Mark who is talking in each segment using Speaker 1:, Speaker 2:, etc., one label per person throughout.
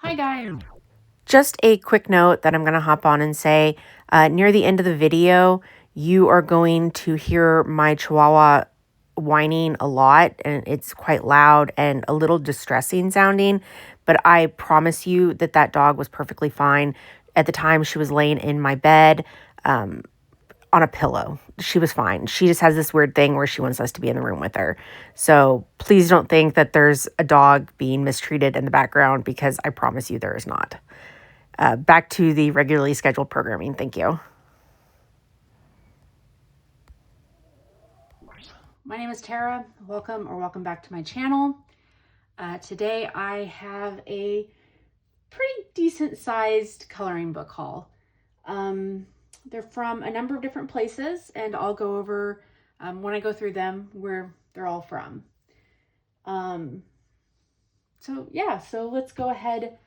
Speaker 1: Hi guys.
Speaker 2: Just a quick note that I'm going to hop on and say, near the end of the video, you are going to hear my Chihuahua whining a lot, and it's quite loud and a little distressing sounding, but I promise you that that dog was perfectly fine. At the time, she was laying in my bed on a pillow. She was fine. She just has this weird thing where she wants us to be in the room with her. So please don't think that there's a dog being mistreated in the background, because I promise you there is not. Back to the regularly scheduled programming. Thank you.
Speaker 1: My name is Tara. Welcome back to my channel. Today I have a pretty decent sized coloring book haul. They're from a number of different places, and I'll go over when I go through them where they're all from. So let's go ahead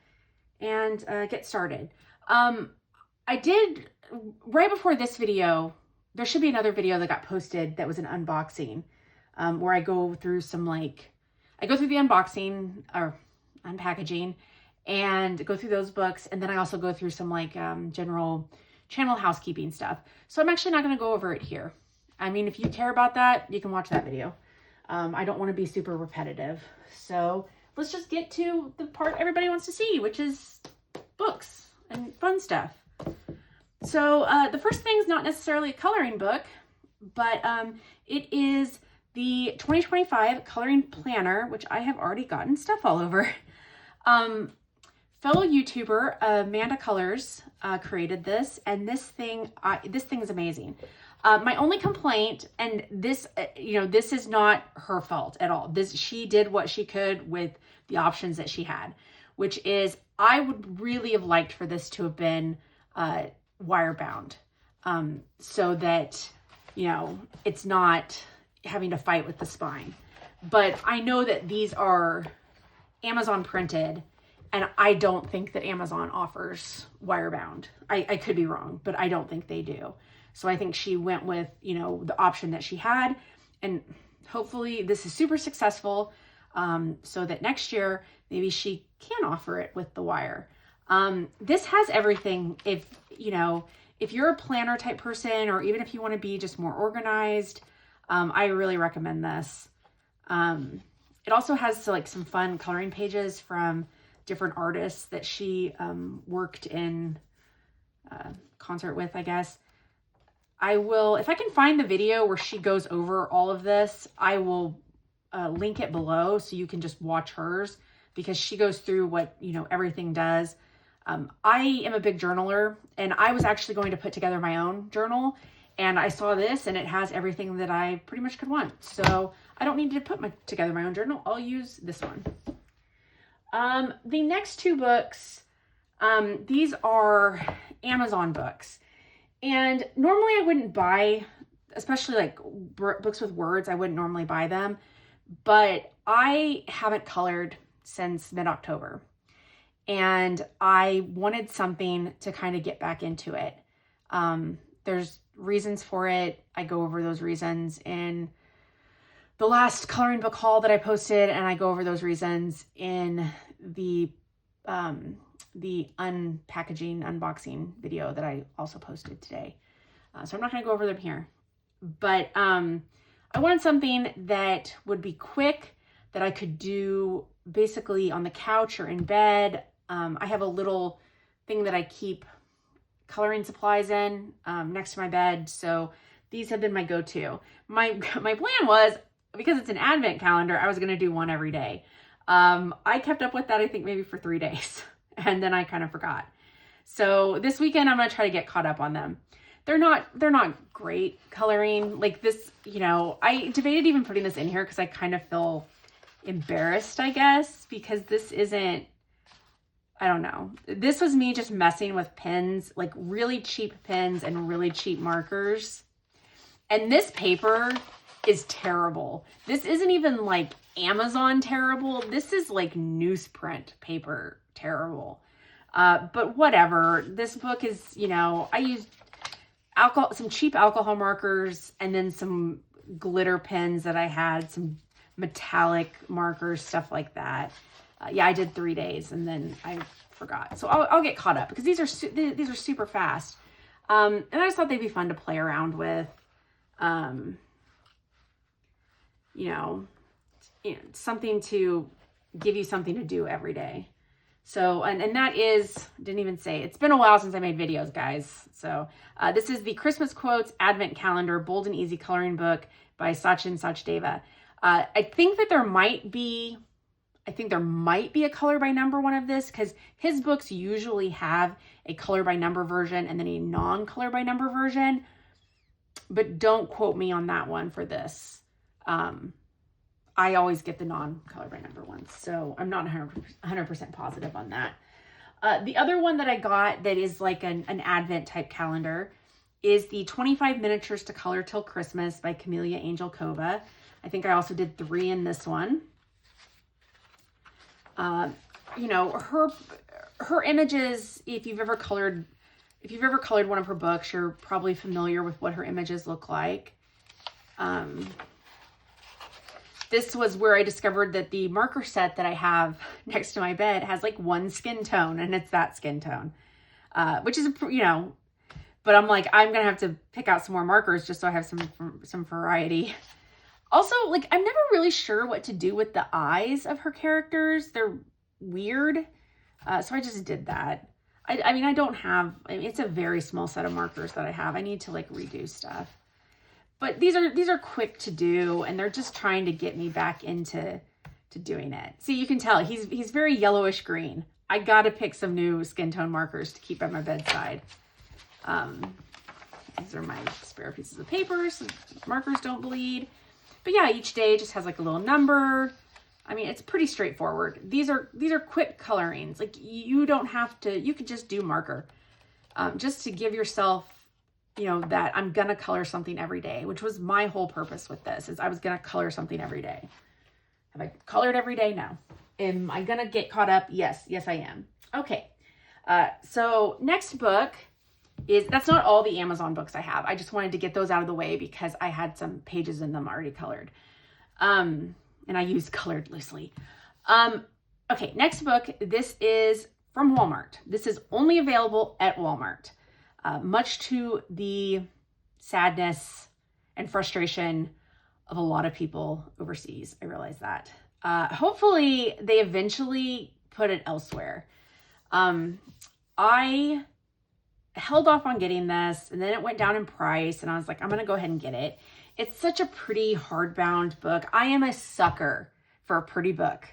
Speaker 1: and get started. I did, right before this video, there should be another video that got posted that was an unboxing, where I go through some I go through the unboxing or unpackaging and go through those books. And then I also go through some general channel housekeeping stuff. So I'm actually not going to go over it here. I mean, if you care about that, you can watch that video. I don't want to be super repetitive. So let's just get to the part everybody wants to see, which is books and fun stuff. So the first thing is not necessarily a coloring book, but it is the 2025 coloring planner, which I have already gotten stuff all over. Fellow YouTuber Amanda Colors created this, and this thing is amazing. My only complaint, and this, this is not her fault at all. She did what she could with the options that she had, which is I would really have liked for this to have been wire bound, so that, it's not having to fight with the spine. But I know that these are Amazon printed, and I don't think that Amazon offers wire bound. I could be wrong, but I don't think they do. So I think she went with, the option that she had, and hopefully this is super successful, so that next year maybe she can offer it with the wire. This has everything. If you're a planner type person, or even if you want to be just more organized, I really recommend this. It also has some fun coloring pages from different artists that she worked in concert with, I guess. I will, if I can find the video where she goes over all of this, I will link it below so you can just watch hers, because she goes through what, everything does. I am a big journaler, and I was actually going to put together my own journal, and I saw this and it has everything that I pretty much could want. So I don't need to put together my own journal. I'll use this one. The next two books, these are Amazon books. And normally I wouldn't buy, especially books with words, I wouldn't normally buy them. But I haven't colored since mid-October, and I wanted something to kind of get back into it. There's reasons for it. I go over those reasons in the last coloring book haul that I posted, and I go over those reasons in the unpackaging unboxing video that I also posted today. So I'm not going to go over them here, but I wanted something that would be quick, that I could do basically on the couch or in bed. I have a little thing that I keep coloring supplies in next to my bed. So these have been my go-to. My plan was, because it's an advent calendar, I was going to do one every day. I kept up with that, I think maybe for 3 days, and then I kind of forgot. So this weekend I'm going to try to get caught up on them. They're not great coloring. This, I debated even putting this in here because I kind of feel embarrassed, I guess, because this isn't, I don't know. This was me just messing with pens, really cheap pens and really cheap markers. And this paper is terrible. This isn't even Amazon terrible. This is newsprint paper terrible. But whatever. This book is, I used some cheap alcohol markers, and then some glitter pens that I had, some metallic markers, stuff like that. Yeah, I did 3 days, and then I forgot. So I'll get caught up because these are super fast. And I just thought they'd be fun to play around with. You know, something to give you something to do every day. So, and that is, didn't even say, it's been a while since I made videos, guys. So this is the Christmas Quotes Advent Calendar Bold and Easy Coloring Book by Sachin Sachdeva. I think there might be a color by number one of this, because his books usually have a color by number version and then a non-color by number version, but don't quote me on that one for this. I always get the non-color by number ones, so I'm not 100% positive on that. The other one that I got that is like an Advent type calendar is the 25 Miniatures to Color Till Christmas by Camellia Angel Kova. I think I also did 3 in this one. You know, her images, if you've ever colored one of her books, you're probably familiar with what her images look like. This was where I discovered that the marker set that I have next to my bed has like one skin tone, and it's that skin tone, which is, you know, but I'm like, I'm going to have to pick out some more markers just so I have some variety. Also, like, I'm never really sure what to do with the eyes of her characters. They're weird. So I just did that. I mean, it's a very small set of markers that I have. I need to like redo stuff. But these are quick to do, and they're just trying to get me back into doing it. See, you can tell he's very yellowish green. I got to pick some new skin tone markers to keep at my bedside. These are my spare pieces of paper so markers don't bleed. But yeah, each day just has like a little number. I mean, it's pretty straightforward. These are quick colorings. Like, you don't have to, you could just do marker. Just to give yourself, you know, that I'm going to color something every day, which was my whole purpose with this, is I was going to color something every day. Have I colored every day? No. Am I going to get caught up? Yes. Yes, I am. Okay. So next book is, that's not all the Amazon books I have. I just wanted to get those out of the way because I had some pages in them already colored. And I use colored loosely. Okay, next book. This is from Walmart. This is only available at Walmart. Much to the sadness and frustration of a lot of people overseas. I realize that. Hopefully they eventually put it elsewhere. I held off on getting this, and then it went down in price, and I was like, I'm going to go ahead and get it. It's such a pretty hardbound book. I am a sucker for a pretty book.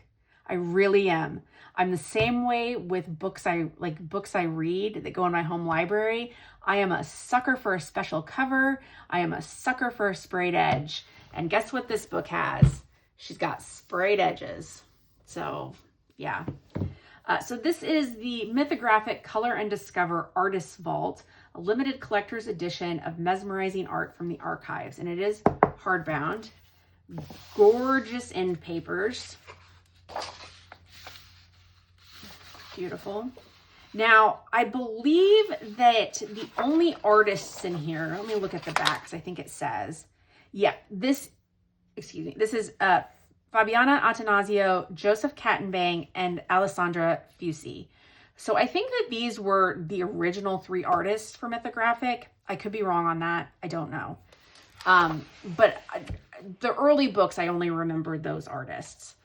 Speaker 1: I really am. I'm the same way with books I read that go in my home library. I am a sucker for a special cover. I am a sucker for a sprayed edge. And guess what this book has? She's got sprayed edges. So yeah. So this is the Mythographic Color and Discover Artist's Vault, a limited collector's edition of mesmerizing art from the archives. And it is hardbound. Gorgeous end papers. Beautiful. Now, I believe that the only artists in here, let me look at the back because I think it says, yeah, this is Fabiana Attanasio, Joseph Kattenbang, and Alessandra Fusi. So I think that these were the original 3 artists for Mythographic. I could be wrong on that. I don't know. But the early books, I only remembered those artists.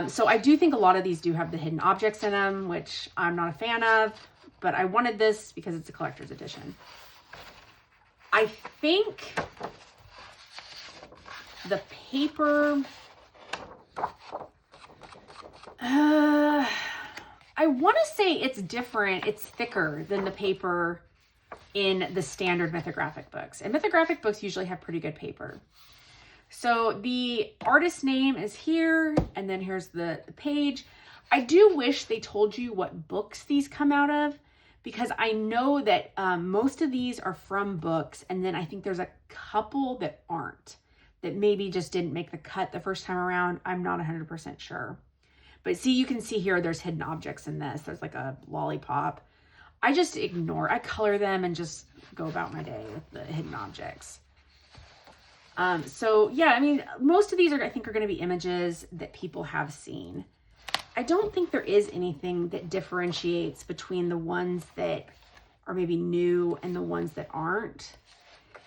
Speaker 1: So I do think a lot of these do have the hidden objects in them, which I'm not a fan of, but I wanted this because it's a collector's edition. I think the paper, I want to say it's different. It's thicker than the paper in the standard Mythographic books. And Mythographic books usually have pretty good paper. So the artist name is here, and then here's the page. I do wish they told you what books these come out of, because I know that most of these are from books, and then I think there's a couple that aren't, that maybe just didn't make the cut the first time around. I'm not 100% sure. But see, you can see here, there's hidden objects in this. There's like a lollipop. I just ignore, I color them and just go about my day with the hidden objects. So yeah, I mean, most of these I think are going to be images that people have seen. I don't think there is anything that differentiates between the ones that are maybe new and the ones that aren't.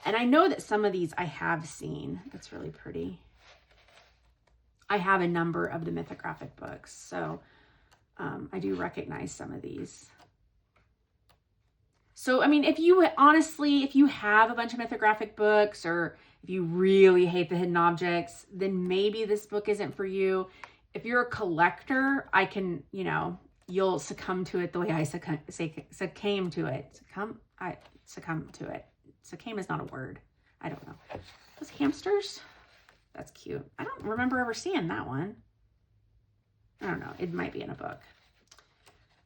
Speaker 1: And I know that some of these I have seen. That's really pretty. I have a number of the Mythographic books, so I do recognize some of these. So, I mean, if you have a bunch of Mythographic books, or if you really hate the hidden objects, then maybe this book isn't for you. If you're a collector, I can, you'll succumb to it the way I succumb to it. Succumb to it. Succumb is not a word. I don't know. Those hamsters? That's cute. I don't remember ever seeing that one. I don't know. It might be in a book.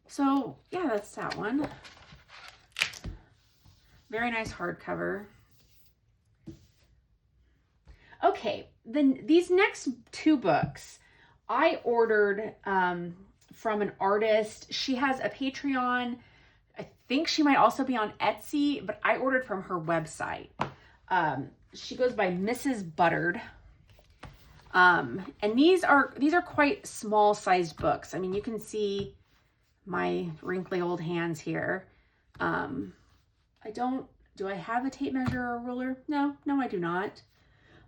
Speaker 1: So, yeah, that's that one. Very nice hardcover. Okay, then these next two books I ordered from an artist. She has a Patreon. I think she might also be on Etsy, but I ordered from her website. She goes by MrsButterd. And these are quite small sized books. I mean, you can see my wrinkly old hands here. Do I have a tape measure or a ruler? No, I do not.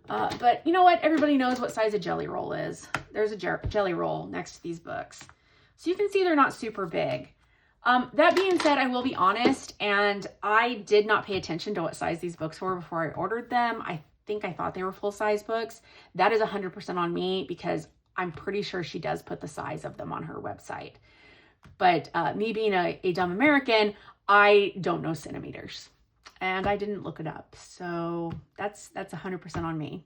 Speaker 1: But you know what? Everybody knows what size a jelly roll is. There's a jelly roll next to these books. So you can see they're not super big. That being said, I will be honest, and I did not pay attention to what size these books were before I ordered them. I think I thought they were full-size books. That is 100% on me, because I'm pretty sure she does put the size of them on her website. But me being a dumb American, I don't know centimeters, and I didn't look it up. So that's 100% on me.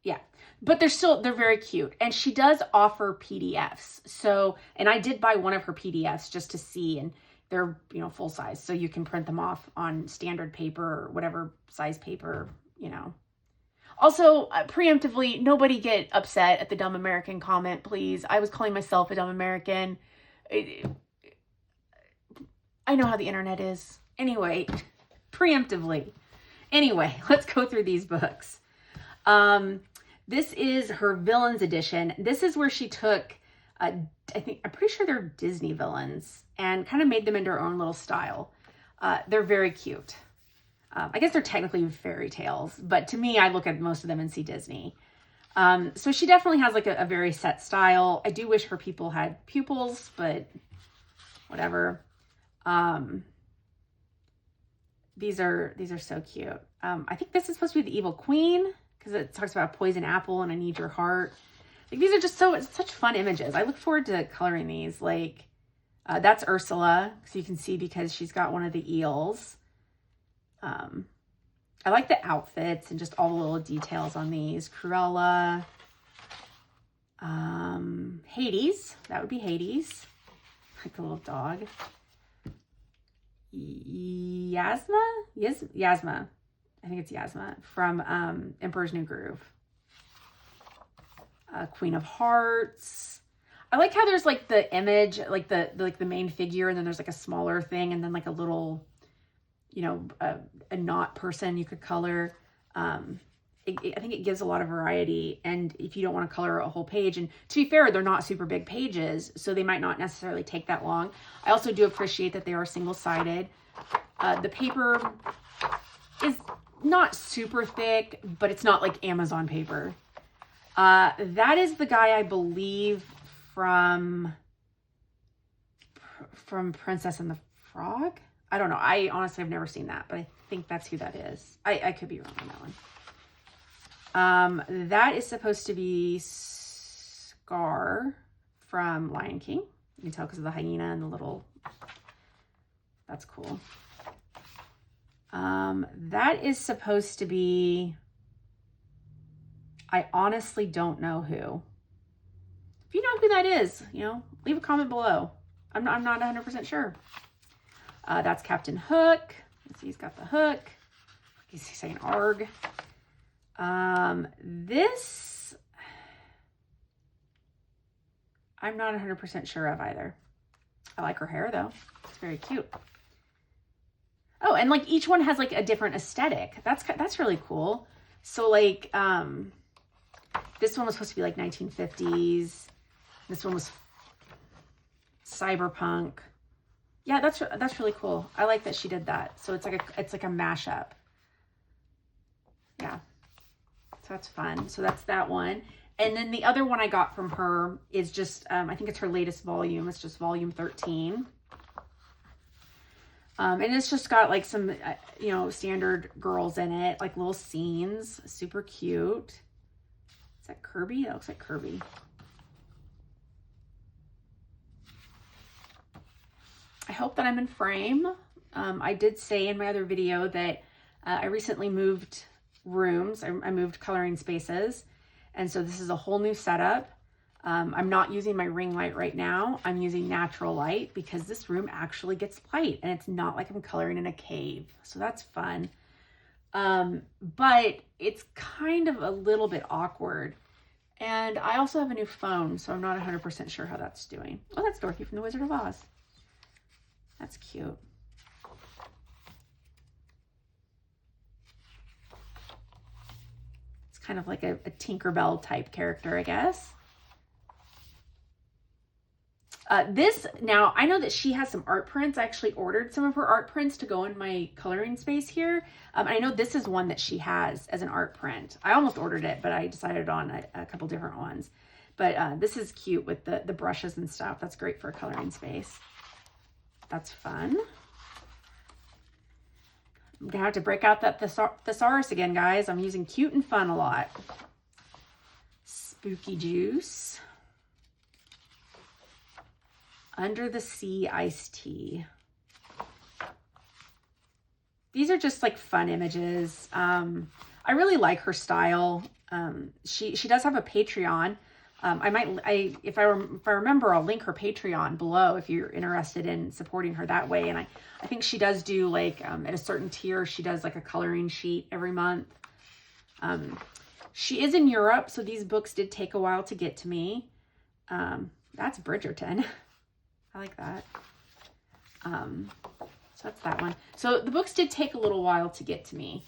Speaker 1: Yeah, but they're very cute. And she does offer PDFs. So, and I did buy one of her PDFs just to see, and they're, full size. So you can print them off on standard paper or whatever size paper, Also, preemptively, nobody get upset at the dumb American comment, please. I was calling myself a dumb American. I know how the internet is. Anyway, preemptively. Anyway, let's go through these books. This is her Villains edition. This is where she took, I'm pretty sure they're Disney villains, and kind of made them into her own little style. They're very cute. I guess they're technically fairy tales, but to me, I look at most of them and see Disney. So she definitely has like a very set style. I do wish her people had pupils, but whatever. These are so cute. I think this is supposed to be the Evil Queen, because it talks about a poison apple and I need your heart. Like, these are just such fun images. I look forward to coloring these. Like, that's Ursula, so you can see because she's got one of the eels. I like the outfits and just all the little details on these. Cruella. Hades. That would be Hades. Like the little dog. Yasma? Yes, Yasma. I think it's Yasma from Emperor's New Groove. Queen of Hearts. I like how there's like the image, like the main figure, and then there's like a smaller thing, and then like a little, a knot person you could color. I think it gives a lot of variety, and if you don't want to color a whole page, and to be fair, they're not super big pages, so they might not necessarily take that long. I also do appreciate that they are single-sided. The paper is not super thick, but it's not like Amazon paper. That is the guy, I believe, from Princess and the Frog. I don't know. I honestly have never seen that, but I think that's who that is. I could be wrong on that one. That is supposed to be Scar from Lion King. You can tell because of the hyena and the little, that's cool. That is supposed to be, I honestly don't know who. If you know who that is, leave a comment below. I'm not 100% sure. That's Captain Hook. Let's see, he's got the hook. He's saying arg. This, I'm not 100% sure of either. I like her hair though. It's very cute. Oh, and like each one has like a different aesthetic. That's really cool. So like, this one was supposed to be like 1950s. This one was cyberpunk. Yeah, that's really cool. I like that she did that. So it's like a mashup. Yeah. So that's fun. So that's that one. And then the other one I got from her is just, I think it's her latest volume. It's just volume 13. And it's just got like some, you know, standard girls in it, like little scenes. Super cute. Is that Kirby? That looks like Kirby. I hope that I'm in frame. I did say in my other video that I recently moved rooms. I moved coloring spaces. And so this is a whole new setup. I'm not using my ring light right now. I'm using natural light because this room actually gets light and it's not like I'm coloring in a cave. So that's fun. But it's kind of a little bit awkward. And I also have a new phone, so I'm not 100% sure how that's doing. Oh, that's Dorothy from The Wizard of Oz. That's cute. It's kind of like a Tinkerbell type character, I guess. Now, I know that she has some art prints. I actually ordered some of her art prints to go in my coloring space here. I know this is one that she has as an art print. I almost ordered it, but I decided on a couple different ones. But this is cute with the brushes and stuff. That's great for a coloring space. That's fun. I'm gonna have to break out that thesaurus again, guys. I'm using cute and fun a lot. Spooky Juice. Under the Sea Iced Tea. These are just like fun images. I really like her style. She does have a Patreon. If I remember, I'll link her Patreon below if you're interested in supporting her that way. And I think she does do like, at a certain tier, she does like a coloring sheet every month. She is in Europe, so these books did take a while to get to me. That's Bridgerton. I like that. So that's that one. So the books did take a little while to get to me.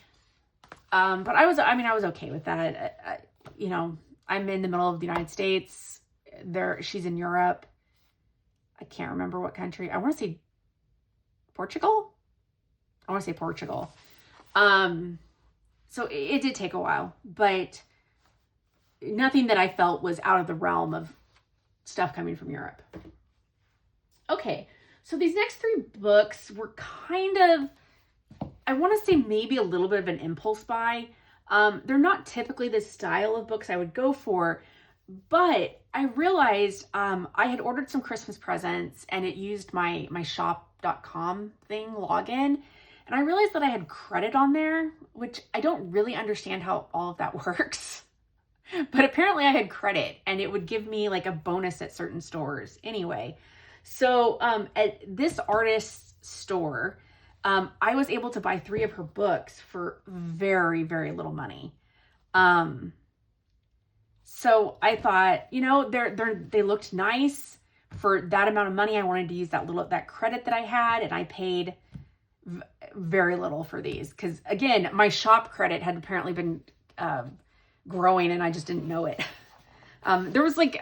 Speaker 1: But I was okay with that. You know, I'm in the middle of the United States. She's in Europe. I can't remember what country. I want to say Portugal. So it did take a while, but nothing that I felt was out of the realm of stuff coming from Europe. Okay, so these next three books were kind of, I want to say maybe a little bit of an impulse buy. They're not typically the style of books I would go for, but I realized I had ordered some Christmas presents and it used my shop.com thing login. And I realized that I had credit on there, which I don't really understand how all of that works. But apparently I had credit and it would give me like a bonus at certain stores. Anyway, so at this artist's store, I was able to buy 3 of her books for very, very little money. So I thought, you know, they looked nice for that amount of money. I wanted to use that credit that I had, and I paid very little for these because, again, my shop credit had apparently been growing and I just didn't know it. There was like,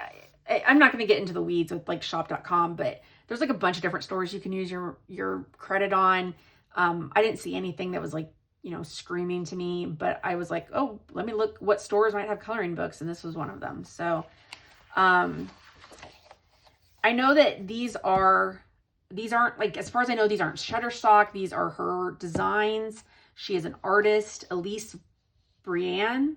Speaker 1: I'm not going to get into the weeds with like shop.com, but there's like a bunch of different stores you can use your credit on. I didn't see anything that was like, you know, screaming to me, but I was like, oh, let me look what stores might have coloring books. And this was one of them. So, I know that these aren't like, as far as I know, these aren't Shutterstock. These are her designs. She is an artist, ElyseBurns.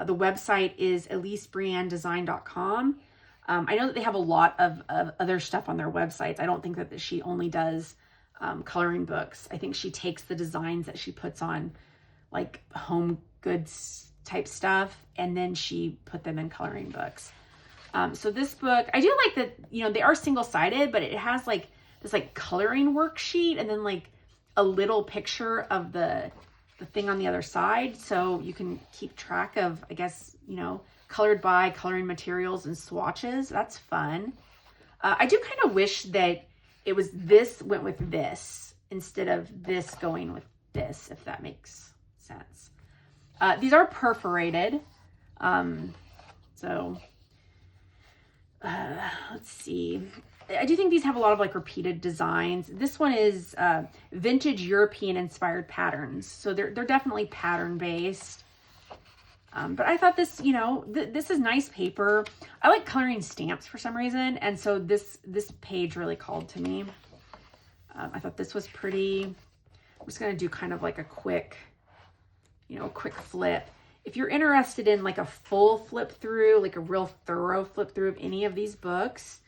Speaker 1: The website is ElyseBurnsDesign.com. I know that they have a lot of other stuff on their websites. I don't think that she only does coloring books. I think she takes the designs that she puts on like home goods type stuff, and then she put them in coloring books. So this book, I do like that, you know, they are single-sided, but it has like this like coloring worksheet and then like a little picture of the thing on the other side. So you can keep track of, I guess, you know, colored by, coloring materials and swatches. That's fun. I do kind of wish that it was this went with this instead of this going with this, if that makes sense. These are perforated. So let's see. I do think these have a lot of like repeated designs. This one is vintage European inspired patterns. So they're definitely pattern based. But I thought this, you know, this is nice paper. I like coloring stamps for some reason. And so this page really called to me. I thought this was pretty. I'm just going to do kind of like a quick, you know, a quick flip. If you're interested in like a full flip through, like a real thorough flip through of any of these books,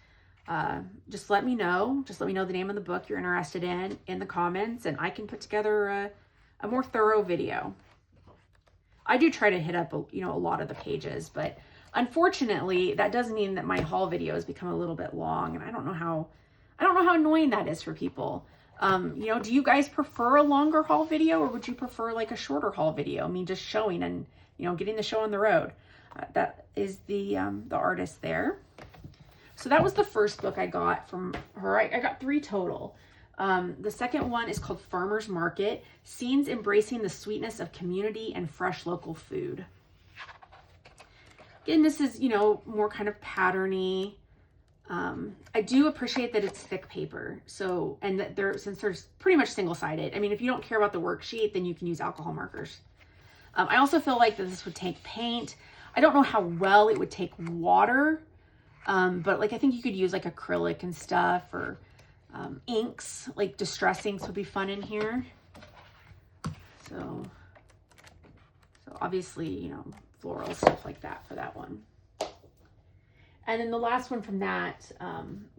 Speaker 1: just let me know. Just let me know the name of the book you're interested in the comments, and I can put together a more thorough video. I do try to hit up, you know, a lot of the pages, but unfortunately that does mean that my haul videos become a little bit long, and I don't know how annoying that is for people. You know, do you guys prefer a longer haul video, or would you prefer like a shorter haul video? Me just showing and, you know, getting the show on the road. That is the artist there. So that was the first book I got from her. I got 3 total. The second one is called Farmer's Market, Scenes Embracing the Sweetness of Community and Fresh Local Food. Again, this is, you know, more kind of patterny. I do appreciate that it's thick paper. So, and that since they're pretty much single-sided. I mean, if you don't care about the worksheet, then you can use alcohol markers. I also feel like that this would take paint. I don't know how well it would take water. But like, I think you could use like acrylic and stuff, or inks, like distress inks would be fun in here. So obviously, you know, floral stuff like that for that one. And then the last one from that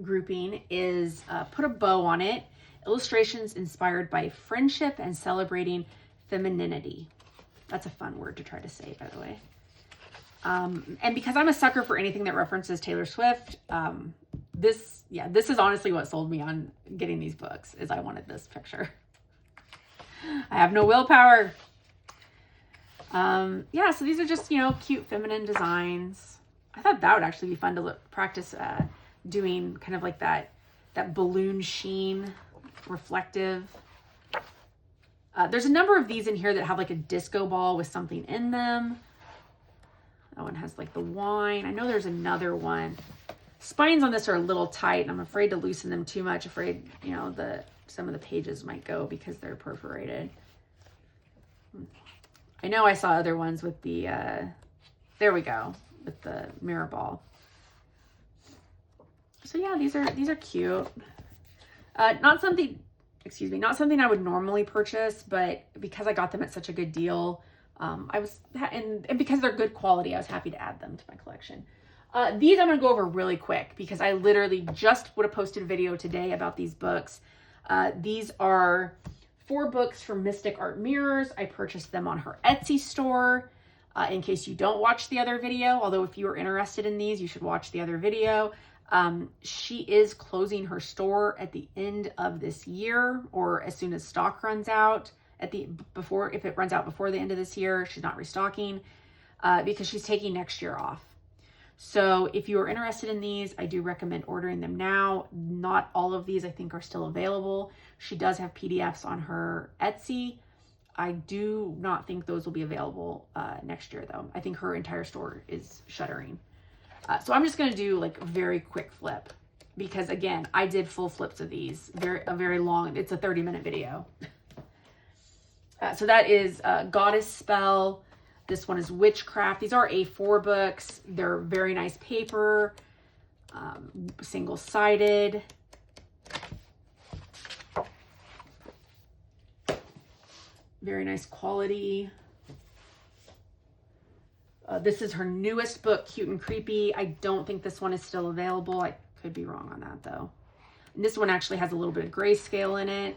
Speaker 1: grouping is Put a Bow on It, illustrations inspired by friendship and celebrating femininity. That's a fun word to try to say, by the way. And because I'm a sucker for anything that references Taylor Swift, this is honestly what sold me on getting these books, is I wanted this picture. I have no willpower. Yeah, so these are just, you know, cute feminine designs. I thought that would actually be fun to practice doing kind of like that balloon sheen, reflective. There's a number of these in here that have like a disco ball with something in them. That one has like the wine. I know there's another one. Spines on this are a little tight, and I'm afraid to loosen them too much. Afraid, you know, some of the pages might go because they're perforated. I know I saw other ones with the, there we go, with the mirror ball. So yeah, these are cute. Not something I would normally purchase, but because I got them at such a good deal, and because they're good quality, I was happy to add them to my collection. These I'm going to go over really quick because I literally just would have posted a video today about these books. These are 4 books from MysticArt Mirrors. I purchased them on her Etsy store. In case you don't watch the other video, although if you are interested in these, you should watch the other video. She is closing her store at the end of this year, or as soon as stock runs out. If it runs out before the end of this year, she's not restocking because she's taking next year off. So if you are interested in these, I do recommend ordering them now. Not all of these I think are still available. She does have PDFs on her Etsy. I do not think those will be available next year though. I think her entire store is shuttering. So I'm just going to do like a very quick flip because again, I did full flips of these. Very long, it's a 30-minute video. So that is Goddess Spell. This one is Witchcraft. These are A4 books. They're very nice paper, single-sided. Very nice quality. This is her newest book, Cute and Creepy. I don't think this one is still available. I could be wrong on that though. And this one actually has a little bit of grayscale in it.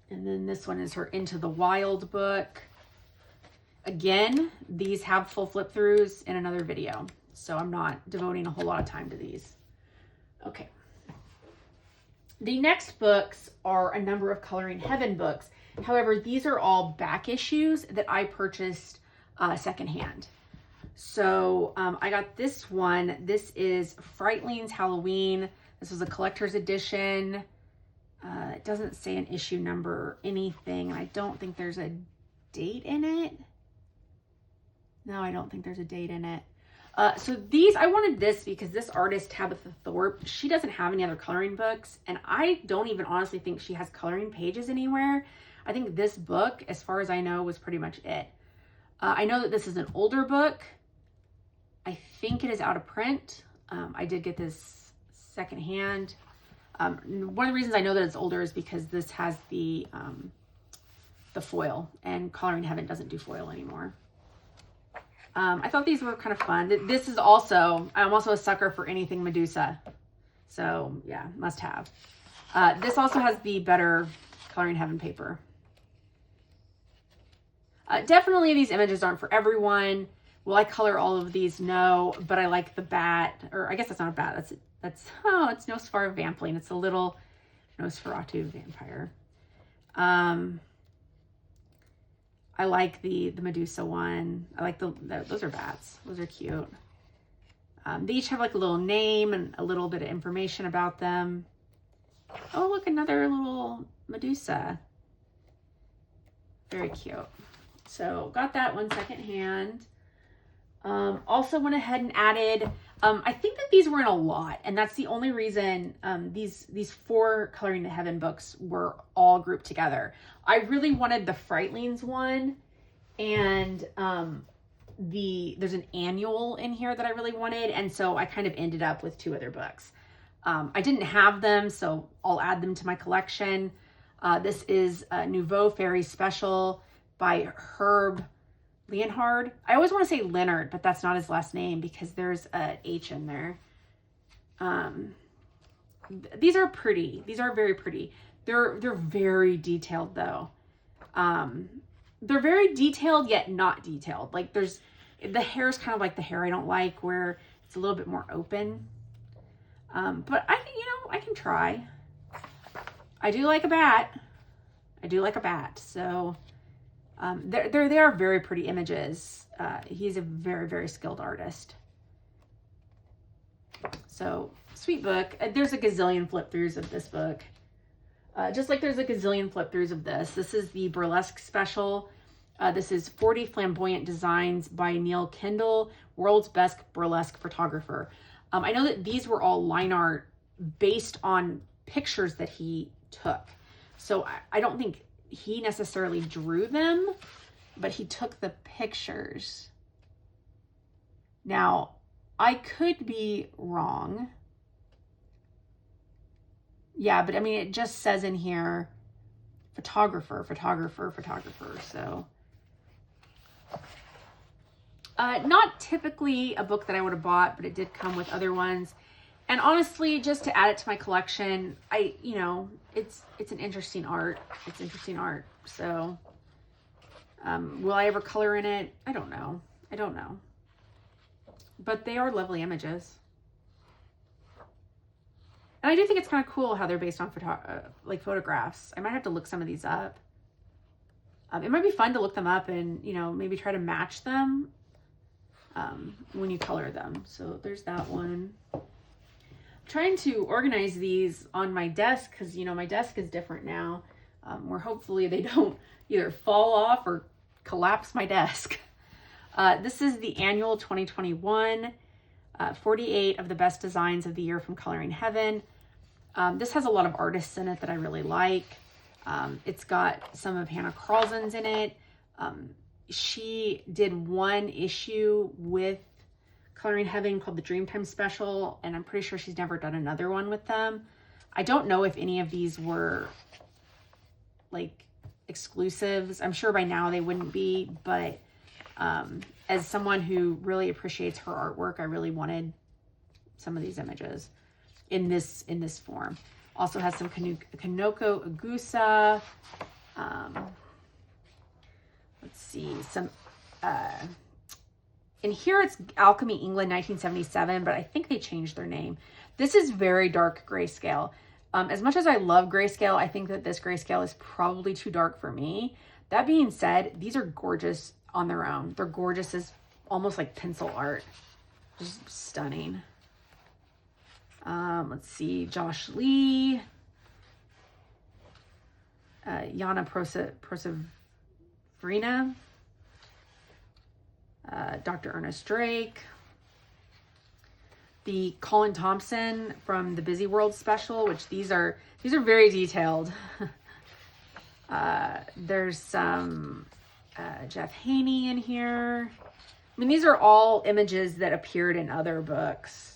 Speaker 1: And then this one is her Into the Wild book. Again, these have full flip throughs in another video, so I'm not devoting a whole lot of time to these. Okay. The next books are a number of Coloring Heaven books. However, these are all back issues that I purchased secondhand. So I got this one. This is Frightling's Halloween. This was a collector's edition. It doesn't say an issue number or anything. And I don't think there's a date in it. No, I don't think there's a date in it. So these, I wanted this because this artist, Tabitha Thorpe, she doesn't have any other coloring books. And I don't even honestly think she has coloring pages anywhere. I think this book, as far as I know, was pretty much it. I know that this is an older book. I think it is out of print. I did get this secondhand. One of the reasons I know that it's older is because this has the foil, and Coloring Heaven doesn't do foil anymore. I thought these were kind of fun. This is also, I'm also a sucker for anything Medusa. So yeah, must have. This also has the better Coloring Heaven paper. Definitely these images aren't for everyone. Will I color all of these? No, but I like the bat, or I guess that's not a bat. Oh, it's Nosferatu Vampling. It's a little Nosferatu vampire. I like the Medusa one. I like those are bats. Those are cute. They each have like a little name and a little bit of information about them. Oh, look, another little Medusa. Very cute. So got that one secondhand. Also went ahead and added, I think that these were in a lot, and that's the only reason these 4 Coloring to Heaven books were all grouped together. I really wanted the Frightlings one, and there's an annual in here that I really wanted, and so I kind of ended up with 2 other books. I didn't have them, so I'll add them to my collection. This is Nouveau Fairy Special by Herb Leonhard. I always want to say Leonard, but that's not his last name because there's a H in there. These are pretty. These are very pretty. They're very detailed though. They're very detailed yet not detailed. Like the hair is kind of like the hair I don't like, where it's a little bit more open. But I can try. I do like a bat. I do like a bat. So they are very pretty images. He's a very, very skilled artist. So sweet book. There's a gazillion flip throughs of this book. Just like there's a gazillion flip throughs of this. This is the Burlesque Special. This is 40 Flamboyant Designs by Neil Kendall, world's best burlesque photographer. I know that these were all line art based on pictures that he took. So I don't think he necessarily drew them, but he took the pictures. Now, I could be wrong. Yeah, but I mean, it just says in here, photographer. So, not typically a book that I would have bought, but it did come with other ones. And honestly, just to add it to my collection, it's an interesting art. It's interesting art. So, will I ever color in it? I don't know. But they are lovely images. And I do think it's kind of cool how they're based on photographs. I might have to look some of these up. It might be fun to look them up and, maybe try to match them when you color them. So there's that one. I'm trying to organize these on my desk because, my desk is different now, where hopefully they don't either fall off or collapse my desk. This is the annual 2021, 48 of the best designs of the year from Coloring Heaven. This has a lot of artists in it that I really like. It's got some of Hannah Carlson's in it. She did one issue with Coloring Heaven called the Dreamtime Special, and I'm pretty sure she's never done another one with them. I don't know if any of these were like exclusives. I'm sure by now they wouldn't be, but as someone who really appreciates her artwork, I really wanted some of these images in this form. Also has some Kanoko Agusa. Let's see, some in here it's Alchemy England 1977, but I think they changed their name. This is very dark grayscale. As much as I love grayscale, I think that this grayscale is probably too dark for me. That being said, these are gorgeous on their own. They're gorgeous as almost like pencil art. Just stunning. Let's see, Josh Lee, Yana Greenup, Dr. Ernest Drake, the Colin Thompson from the Busy World special, which these are very detailed. There's some Jeff Haney in here. I mean, these are all images that appeared in other books.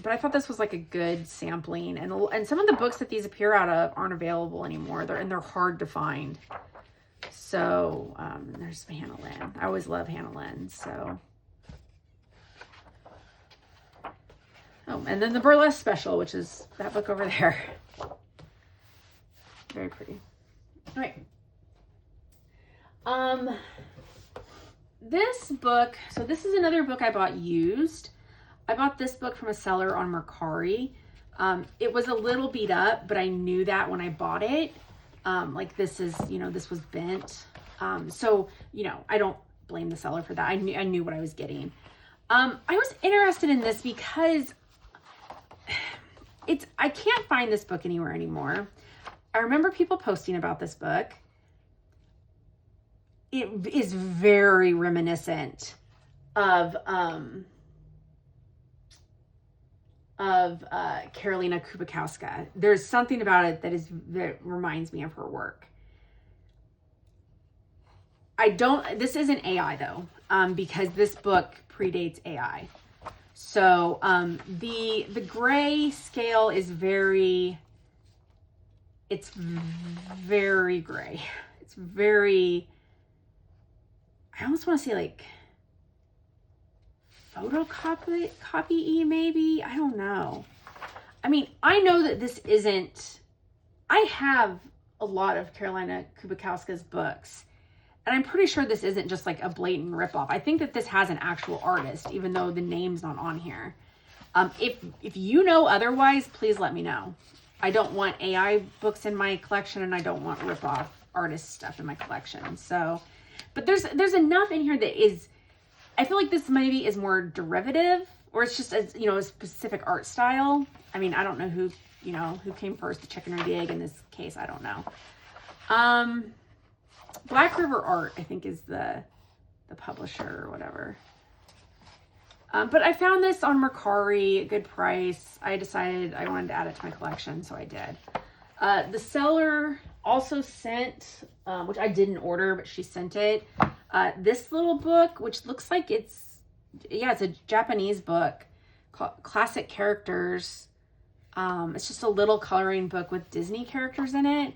Speaker 1: But I thought this was like a good sampling, and some of the books that these appear out of aren't available anymore. They're hard to find. So there's Hannah Lynn. I always love Hannah Lynn. So, oh, and then the Burlesque special, which is that book over there. Very pretty. All right. This book. So this is another book I bought used. I bought this book from a seller on Mercari. It was a little beat up, but I knew that when I bought it. Like this is, this was bent. So, I don't blame the seller for that. I knew what I was getting. I was interested in this because I can't find this book anywhere anymore. I remember people posting about this book. It is very reminiscent of Karolina Kubikowska. There's something about it that reminds me of her work. This isn't AI though, because this book predates AI. So the gray scale is very gray. It's very, I almost want to say like photocopy maybe. I don't know. I mean, I know that this isn't, I have a lot of Karolina Kubikowska's books, and I'm pretty sure this isn't just like a blatant ripoff. I think that this has an actual artist, even though the name's not on here. If you know otherwise, please let me know. I don't want AI books in my collection, and I don't want ripoff artist stuff in my collection. So, but there's enough in here that is, I feel like this maybe is more derivative, or it's just a specific art style. I mean, I don't know who came first, the chicken or the egg in this case. I don't know. Black River Art, I think, is the publisher or whatever. But I found this on Mercari, a good price. I decided I wanted to add it to my collection, so I did. The seller also sent, which I didn't order, but she sent it, this little book, which looks like it's a Japanese book called Classic Characters. It's just a little coloring book with Disney characters in it.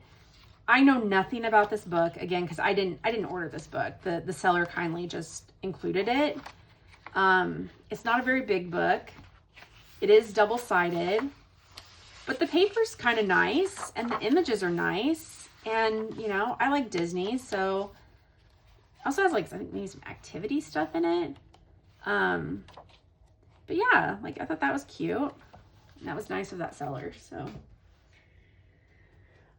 Speaker 1: I know nothing about this book, again, because I didn't order this book. The seller kindly just included it. It's not a very big book. It is double-sided, but the paper's kind of nice, and the images are nice, and, I like Disney, so it also has, like, I think maybe some activity stuff in it. But yeah, like, I thought that was cute. And that was nice of that seller, so.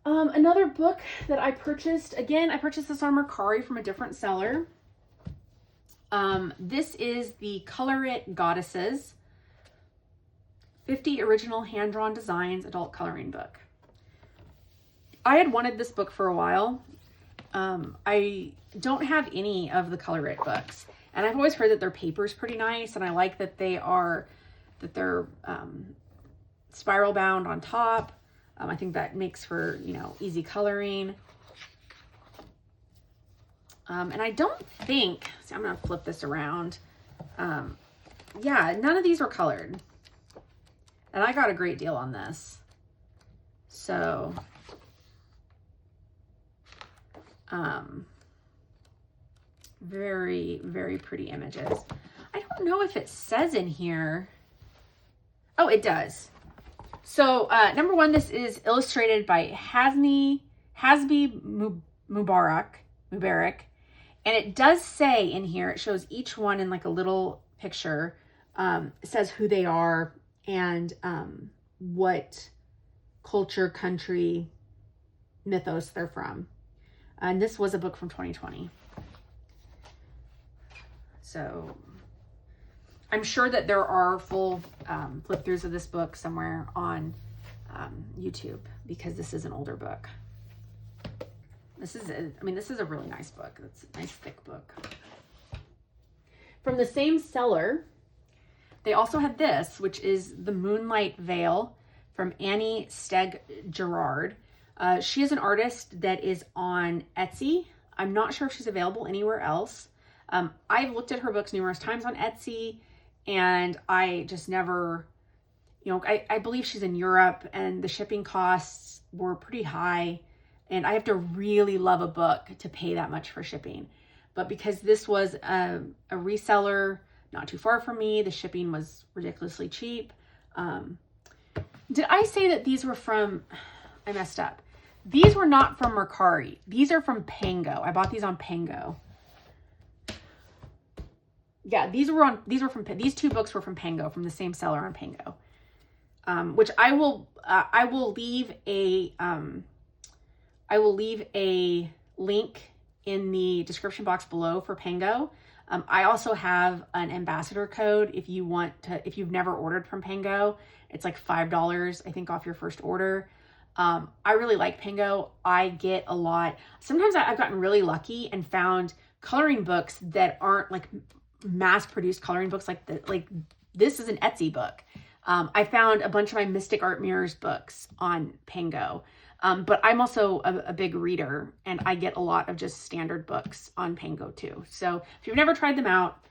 Speaker 1: Another book that I purchased, again, I purchased this on Mercari from a different seller. This is the Color It Goddesses 50 Original Hand-Drawn Designs Adult Coloring Book. I had wanted this book for a while. I don't have any of the Color It books, and I've always heard that their paper's pretty nice, and I like that they're spiral bound on top. I think that makes for, easy coloring. And I don't think, see, I'm going to flip this around. Yeah, none of these were colored. And I got a great deal on this. So, very, very pretty images. I don't know if it says in here. Oh, it does. So, number one, this is illustrated by Hasbi Mubarak. And it does say in here, it shows each one in like a little picture. It says who they are and what culture, country, mythos they're from. And this was a book from 2020. So I'm sure that there are full flip throughs of this book somewhere on YouTube, because this is an older book. This is, I mean, this is a really nice book. It's a nice thick book. From the same seller, they also had this, which is The Moonlight Veil from Stegg Gerard. She is an artist that is on Etsy. I'm not sure if she's available anywhere else. I've looked at her books numerous times on Etsy, and I just never, you know, I believe she's in Europe, and the shipping costs were pretty high, and I have to really love a book to pay that much for shipping. But because this was a reseller not too far from me, the shipping was ridiculously cheap. Did I say that these were from, I messed up. These were not from Mercari. These are from Pango. I bought these on Pango. Yeah, these two books were from Pango, from the same seller on Pango. Which I will leave a link in the description box below for Pango. I also have an ambassador code if you've never ordered from Pango. It's like $5, I think, off your first order. I really like Pango. I get a lot. Sometimes I've gotten really lucky and found coloring books that aren't like mass-produced coloring books. Like this is an Etsy book. I found a bunch of my MysticArt Mirrors books on Pango. But I'm also a big reader, and I get a lot of just standard books on Pango too. So if you've never tried them out,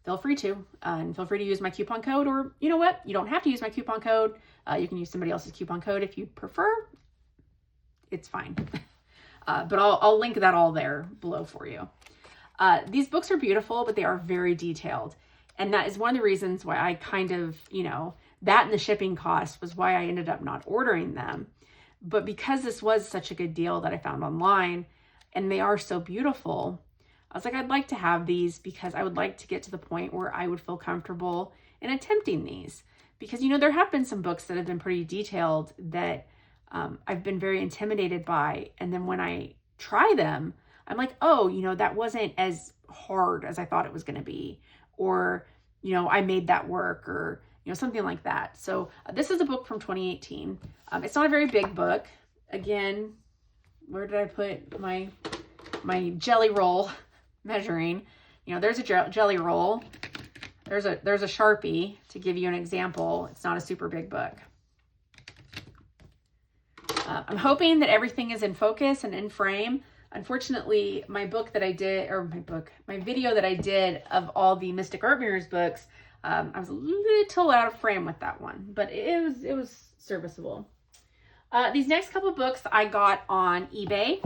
Speaker 1: feel free to, and feel free to use my coupon code, or you know what? You don't have to use my coupon code. You can use somebody else's coupon code if you prefer. It's fine. But I'll link that all there below for you. These books are beautiful, but they are very detailed. And that is one of the reasons why I kind of, you know, that and the shipping cost was why I ended up not ordering them. But because this was such a good deal that I found online, and they are so beautiful, I was like, I'd like to have these because I would like to get to the point where I would feel comfortable in attempting these. Because, you know, there have been some books that have been pretty detailed that I've been very intimidated by. And then when I try them, I'm like, oh, you know, that wasn't as hard as I thought it was going to be. Or, you know, I made that work, or, you know, something like that. So this is a book from 2018. It's not a very big book. Again, where did I put my jelly roll measuring? You know, there's a jelly roll. There's a Sharpie to give you an example. It's not a super big book. I'm hoping that everything is in focus and in frame. Unfortunately, my video that I did of all the MysticArt Mirrors books, I was a little out of frame with that one, but it was serviceable. These next couple books I got on eBay.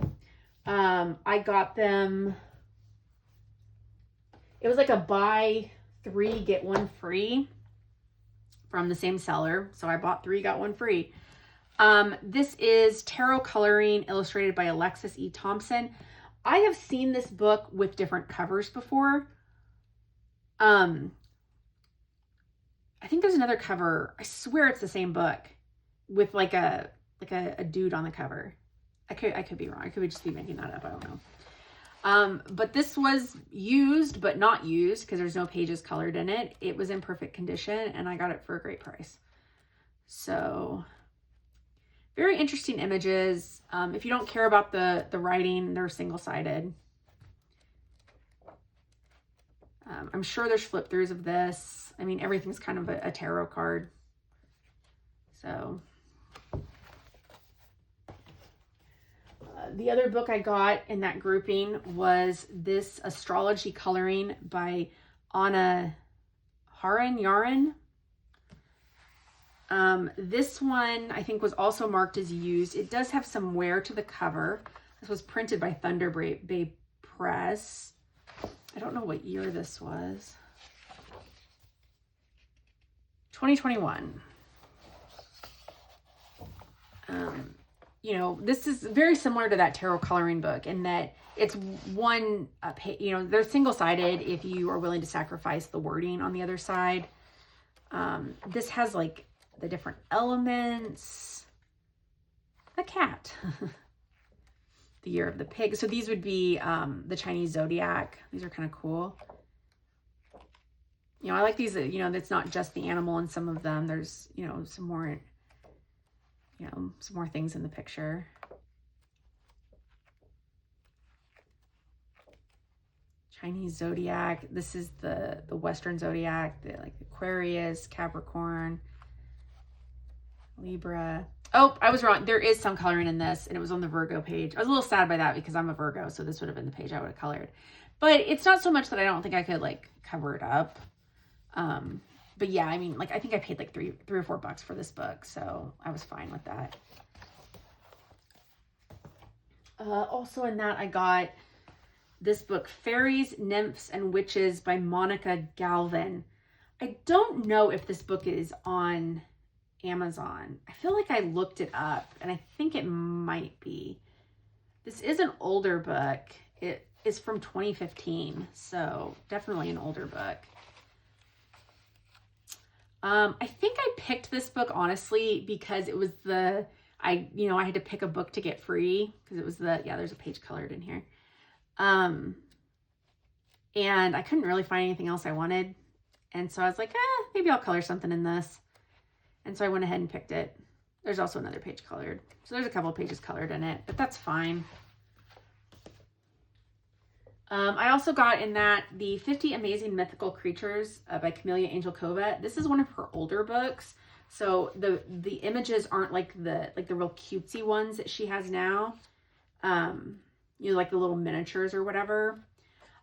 Speaker 1: I got them, it was like a buy 3, get 1 free from the same seller. So I bought 3, got 1 free. This is Tarot Coloring, illustrated by Alexis E. Thompson. I have seen this book with different covers before. I think there's another cover. I swear it's the same book with like a dude on the cover. I could be wrong. I could just be making that up. I don't know. But this was used, but not used because there's no pages colored in it. It was in perfect condition, and I got it for a great price. So very interesting images. If you don't care about the writing, they're single-sided. I'm sure there's flip throughs of this. I mean, everything's kind of a tarot card. So the other book I got in that grouping was this Astrology Coloring by Anna Yarin. This one I think was also marked as used. It does have some wear to the cover. This was printed by Thunder Bay Press. I don't know what year this was. 2021. You know, this is very similar to that tarot coloring book in that it's one, you know, they're single-sided if you are willing to sacrifice the wording on the other side. This has like the different elements, a cat, the year of the pig. So these would be the Chinese zodiac. These are kind of cool. You know, I like these, you know, it's not just the animal in some of them. There's, you know, some more things in the picture. Chinese zodiac. This is the Western zodiac, the like Aquarius, Capricorn, Libra. Oh, I was wrong. There is some coloring in this, and it was on the Virgo page. I was a little sad by that because I'm a Virgo, so this would have been the page I would have colored. But it's not so much that I don't think I could like cover it up. But yeah, I mean, like I think I paid like three or $4 for this book, so I was fine with that. Also in that, I got this book, Fairies, Nymphs, and Witches by Monica Galvin. I don't know if this book is on Amazon. I feel like I looked it up, and I think it might be. This is an older book. It is from 2015, so definitely an older book. I think I picked this book, honestly, because it was I had to pick a book to get free, because it was there's a page colored in here. And I couldn't really find anything else I wanted. And so I was like, maybe I'll color something in this. And so I went ahead and picked it. There's also another page colored. So there's a couple of pages colored in it, but that's fine. I also got in that the 50 Amazing Mythical Creatures by Camellia Angel Cova. This is one of her older books. So the images aren't like the real cutesy ones that she has now. Like the little miniatures or whatever.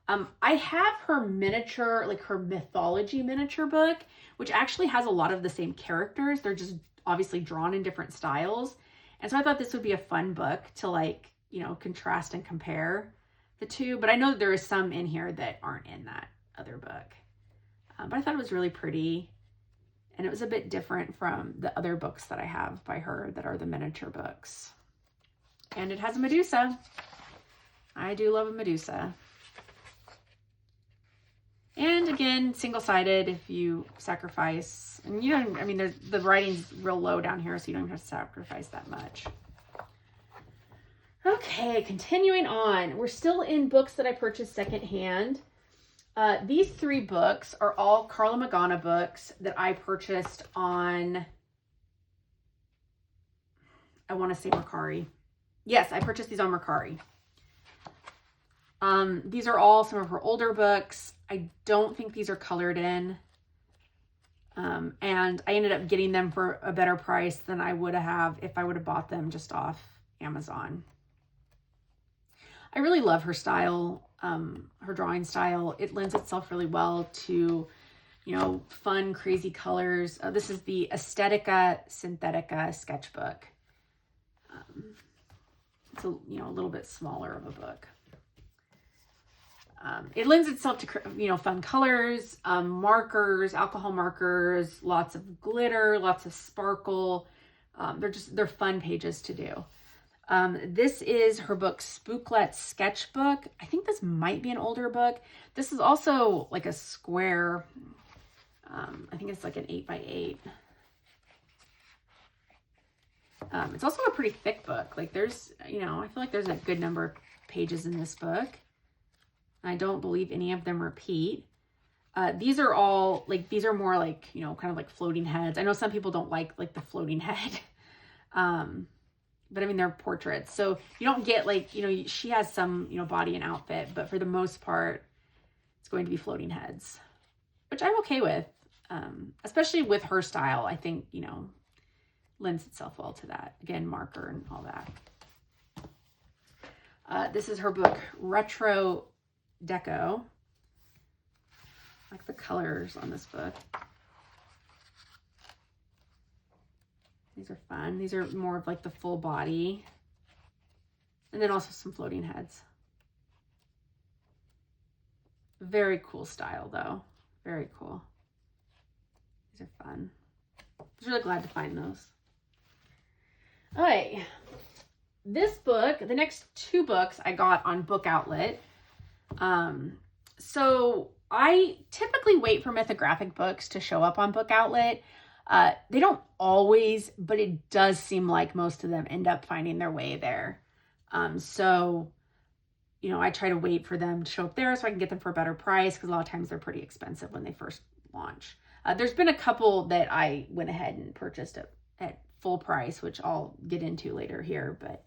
Speaker 1: I have her miniature, like her mythology miniature book, which actually has a lot of the same characters. They're just obviously drawn in different styles. And so I thought this would be a fun book to contrast and compare the two. But I know there is some in here that aren't in that other book. But I thought it was really pretty. And it was a bit different from the other books that I have by her that are the miniature books. And it has a Medusa. I do love a Medusa. And again, single-sided if you sacrifice. And the writing's real low down here, so you don't even have to sacrifice that much. Okay, continuing on. We're still in books that I purchased secondhand. These 3 books are all Carla Magana books that I purchased on, I want to say Mercari. Yes, I purchased these on Mercari. These are all some of her older books. I don't think these are colored in. And I ended up getting them for a better price than I would have if I would have bought them just off Amazon. I really love her style, her drawing style. It lends itself really well to, fun, crazy colors. This is the Aesthetica Synthetica sketchbook. It's a little bit smaller of a book. It lends itself to, fun colors, markers, alcohol markers, lots of glitter, lots of sparkle. They're fun pages to do. This is her book, Spooklet Sketchbook. I think this might be an older book. This is also like a square. I think it's like an 8x8. It's also a pretty thick book. Like there's, I feel like there's a good number of pages in this book. I don't believe any of them repeat. These are all these are more kind of like floating heads. I know some people don't like the floating head. But I mean, they're portraits. So you don't get she has some, body and outfit, but for the most part, it's going to be floating heads, which I'm okay with. Especially with her style, I think, lends itself well to that. Again, marker and all that. This is her book, Retro Deco. I like the colors on this book. These are fun. These are more of like the full body. And then also some floating heads. Very cool style though. Very cool. These are fun. I was really glad to find those. All right. This book, the next 2 books I got on Book Outlet. So I typically wait for Mythographic books to show up on Book Outlet. They don't always, but it does seem like most of them end up finding their way there. So, I try to wait for them to show up there so I can get them for a better price, because a lot of times they're pretty expensive when they first launch. There's been a couple that I went ahead and purchased at full price, which I'll get into later here, but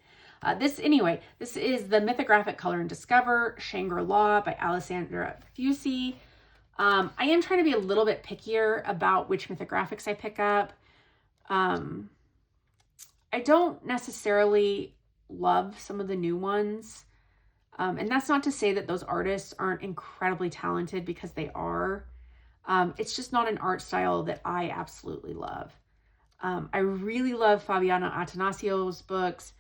Speaker 1: This is the Mythographic Color and Discover Shangri-La by Alessandra Fusi. I am trying to be a little bit pickier about which mythographics I pick up. I don't necessarily love some of the new ones. And that's not to say that those artists aren't incredibly talented, because they are. It's just not an art style that I absolutely love. I really love Fabiano Attanasio's books.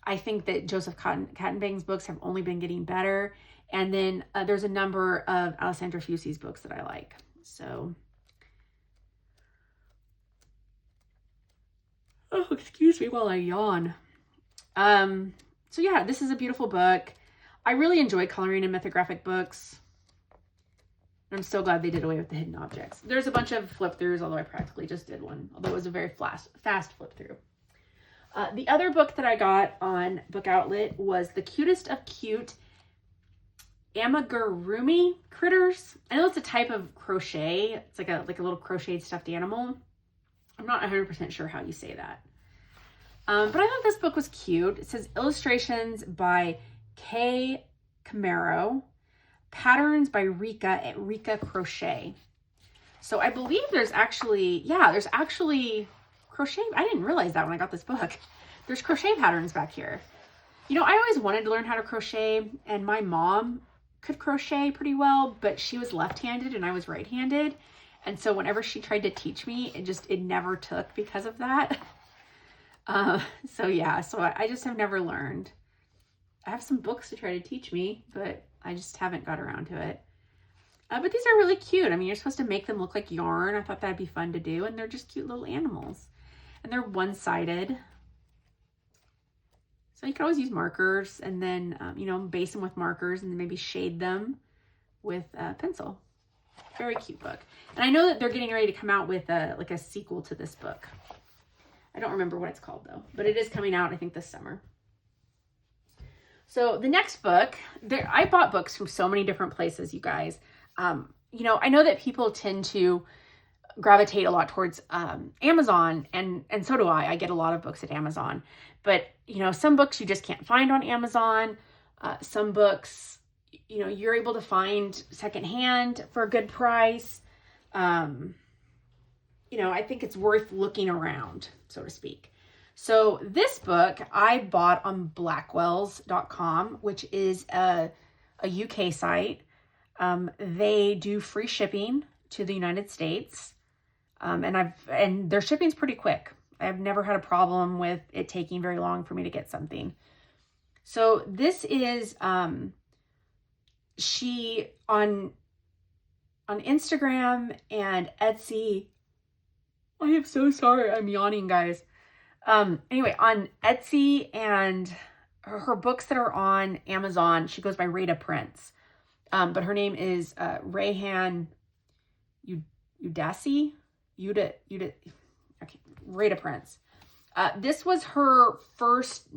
Speaker 1: I think that Joseph Kattenbang's books have only been getting better. And then there's a number of Alessandra Fusi's books that I like. So, oh, excuse me while I yawn. So yeah, this is a beautiful book. I really enjoy coloring in mythographic books. I'm so glad they did away with the hidden objects. There's a bunch of flip throughs, although I practically just did one, although it was a very fast flip through. The other book that I got on Book Outlet was The Cutest of Cute Amigurumi Critters. I know it's a type of crochet. It's like a little crocheted stuffed animal. I'm not 100% sure how you say that. But I thought this book was cute. It says illustrations by Kay Camaro, patterns by Rika at Rika Crochet. So I believe there's actually crochet. I didn't realize that when I got this book. There's crochet patterns back here. You know, I always wanted to learn how to crochet, and my mom could crochet pretty well, but she was left-handed and I was right-handed. And so whenever she tried to teach me, it never took because of that. So I just have never learned. I have some books to try to teach me, but I just haven't got around to it. But these are really cute. I mean, you're supposed to make them look like yarn. I thought that'd be fun to do. And they're just cute little animals. And they're one-sided. So you can always use markers and then, base them with markers and then maybe shade them with a pencil. Very cute book. And I know that they're getting ready to come out with a sequel to this book. I don't remember what it's called though, but it is coming out, I think, this summer. So the next book, I bought books from so many different places, you guys. I know that people tend to gravitate a lot towards Amazon, and so do I. I get a lot of books at Amazon, but some books you just can't find on Amazon. Some books, you're able to find secondhand for a good price. I think it's worth looking around, so to speak. So this book I bought on Blackwells.com, which is a UK site. They do free shipping to the United States. And their shipping's pretty quick. I've never had a problem with it taking very long for me to get something. So this is, she on Instagram and Etsy. I am so sorry. I'm yawning, guys. Anyway, on Etsy and her books that are on Amazon, she goes by Reyda Prince. But her name is Rayhan Udasi. Reyda Prince. This was her first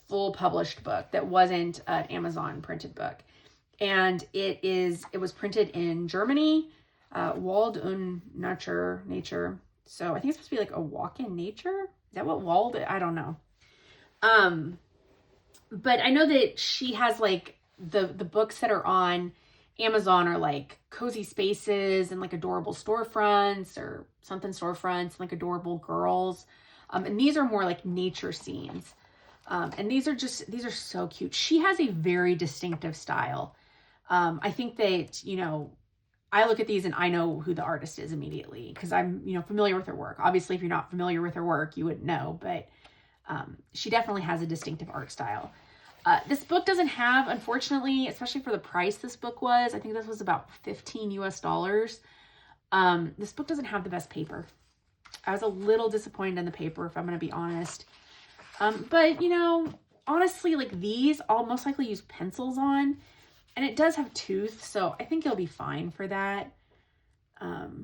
Speaker 1: full published book that wasn't an Amazon printed book. And it was printed in Germany, Wald und Nature. So I think it's supposed to be like a walk in nature. Is that what Wald? I don't know. But I know that she has like the books that are on Amazon are like cozy spaces and like adorable storefronts or something storefronts, like adorable girls. And these are more like nature scenes. And these are so cute. She has a very distinctive style. I think that, I look at these and I know who the artist is immediately because I'm, familiar with her work. Obviously, if you're not familiar with her work, you wouldn't know, but she definitely has a distinctive art style. This book doesn't have, unfortunately, especially for the price this book was, I think this was about $15 US. This book doesn't have the best paper. I was a little disappointed in the paper, if I'm going to be honest. But, honestly, like these, I'll most likely use pencils on. And it does have tooth, so I think you'll be fine for that. I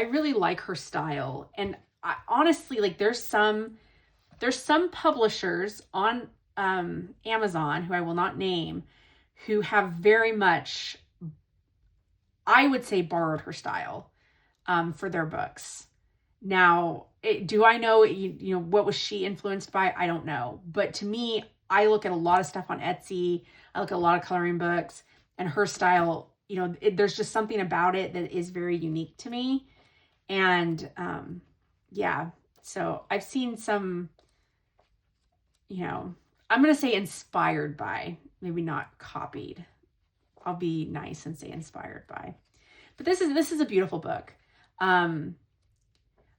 Speaker 1: really like her style. And honestly, like there's some publishers on Amazon who I will not name who have very much, I would say, borrowed her style for their books. Now, do I know, what was she influenced by? I don't know. But to me, I look at a lot of stuff on Etsy. I look at a lot of coloring books, and her style, there's just something about it that is very unique to me. And yeah, so I've seen some, I'm going to say inspired by, maybe not copied. I'll be nice and say inspired by. But this is a beautiful book.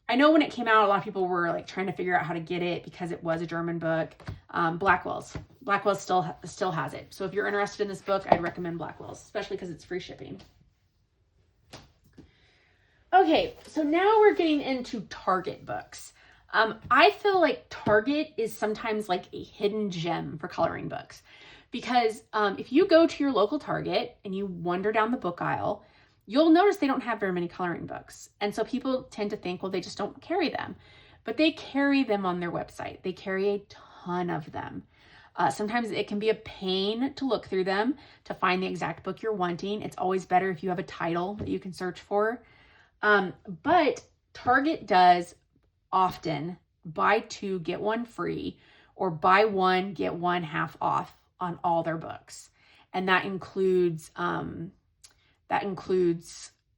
Speaker 1: I know when it came out, a lot of people were like trying to figure out how to get it because it was a German book. Blackwells still has it. So if you're interested in this book, I'd recommend Blackwells, especially because it's free shipping. Okay, so now we're getting into Target books. I feel like Target is sometimes like a hidden gem for coloring books because if you go to your local Target and you wander down the book aisle, you'll notice they don't have very many coloring books. And so people tend to think, well, they just don't carry them. But they carry them on their website. They carry a ton of them. Sometimes it can be a pain to look through them to find the exact book you're wanting. It's always better if you have a title that you can search for. But Target does often buy two, get one free, or buy one, get one half off on all their books. And that includes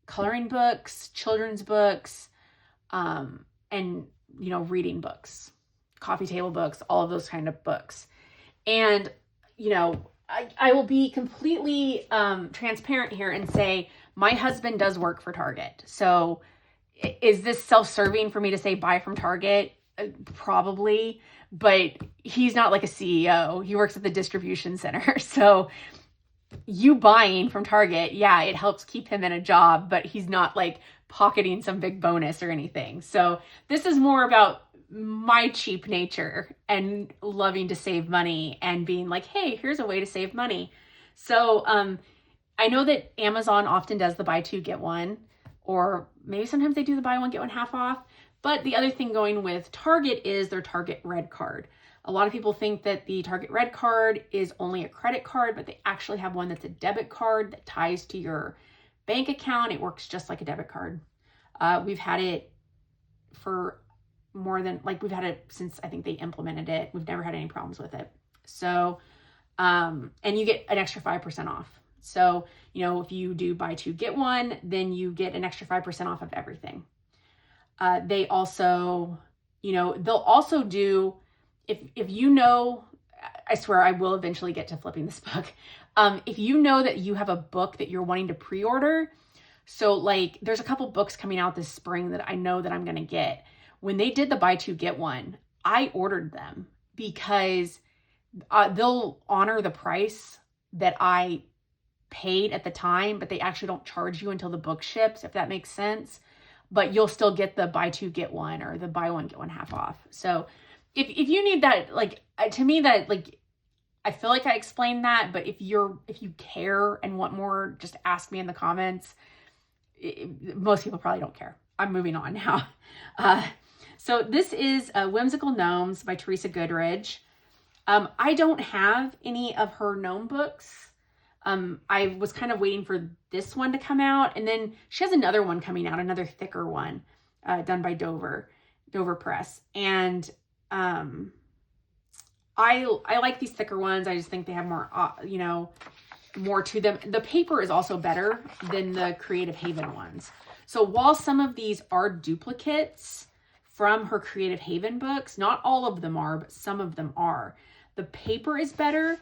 Speaker 1: coloring books, children's books, and, reading books, coffee table books, all of those kind of books. And, I will be completely transparent here and say my husband does work for Target. So is this self-serving for me to say buy from Target? Probably, but he's not like a CEO. He works at the distribution center. So you buying from Target, yeah, it helps keep him in a job, but he's not like pocketing some big bonus or anything. So this is more about my cheap nature and loving to save money and being like, hey, here's a way to save money. So I know that Amazon often does the buy two, get one, or maybe sometimes they do the buy one, get one half off. But the other thing going with Target is their Target Red Card. A lot of people think that the Target Red Card is only a credit card, but they actually have one that's a debit card that ties to your bank account. It works just like a debit card. We've had it for we've had it since I think they implemented it. We've never had any problems with it. So, and you get an extra 5% off. So, if you do buy two, get one, then you get an extra 5% off of everything. They also, they'll also do, I swear I will eventually get to flipping this book. If you know that you have a book that you're wanting to pre-order, so like there's a couple books coming out this spring that I know that I'm going to get. When they did the buy two, get one, I ordered them because they'll honor the price that I paid at the time, but they actually don't charge you until the book ships, if that makes sense. But you'll still get the buy two, get one, or the buy one, get one half off. So if you need that, like, to me that, like, I feel like I explained that, but if you care and want more, just ask me in the comments. Most people probably don't care. I'm moving on now. So this is Whimsical Gnomes by Teresa Goodridge. I don't have any of her gnome books. I was kind of waiting for this one to come out, and then she has another one coming out, another thicker one, done by Dover Press. And I like these thicker ones. I just think they have more, more to them. The paper is also better than the Creative Haven ones. So while some of these are duplicates from her Creative Haven books, not all of them are, but some of them are. The paper is better.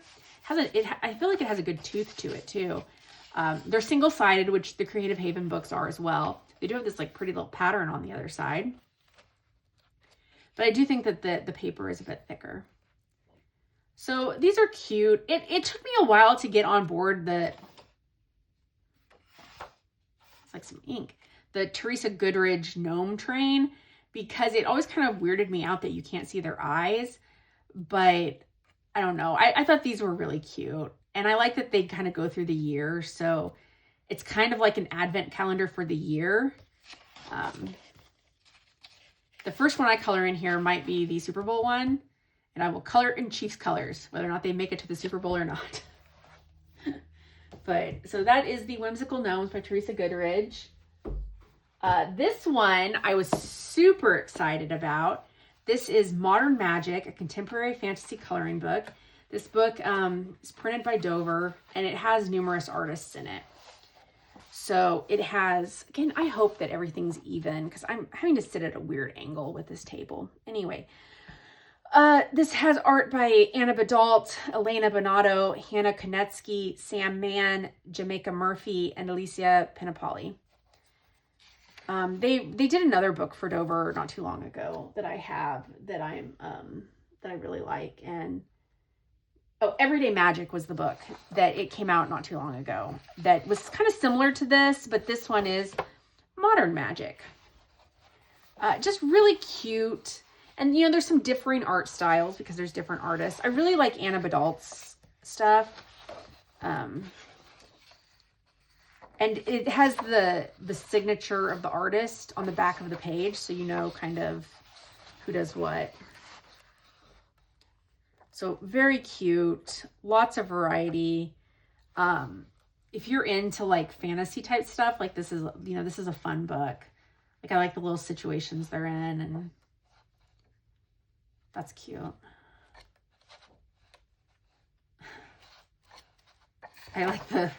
Speaker 1: I feel like it has a good tooth to it too. They're single-sided, which the Creative Haven books are as well. They do have this like pretty little pattern on the other side. But I do think that the paper is a bit thicker. So these are cute. It took me a while to get on board it's like some ink, the Teresa Goodridge gnome train, because it always kind of weirded me out that you can't see their eyes. But I don't know. I thought these were really cute. And I like that they kind of go through the year. So it's kind of like an advent calendar for the year. The first one I color in here might be the Super Bowl one. And I will color in Chiefs colors, whether or not they make it to the Super Bowl or not. But so that is the Whimsical Gnomes by Teresa Goodridge. This one I was super excited about. This is Modern Magic, a contemporary fantasy coloring book. This book is printed by Dover, and it has numerous artists in it. So it has, again, I hope that everything's even because I'm having to sit at a weird angle with this table. Anyway, this has art by Anna Badalt, Elena Bonato, Hannah Konetsky, Sam Mann, Jamaica Murphy, and Alicia Pinapali. They did another book for Dover not too long ago that I have that I really like. And Everyday Magic was the book that it came out not too long ago that was kind of similar to this, but this one is Modern Magic. Just really cute. And, you know, there's some differing art styles because there's different artists. I really like Anna Badalt's stuff. And it has the signature of the artist on the back of the page, so you know kind of who does what. So very cute, lots of variety. If you're into like fantasy type stuff, like this is, you know, this is a fun book. Like I like the little situations they're in, and that's cute. I like the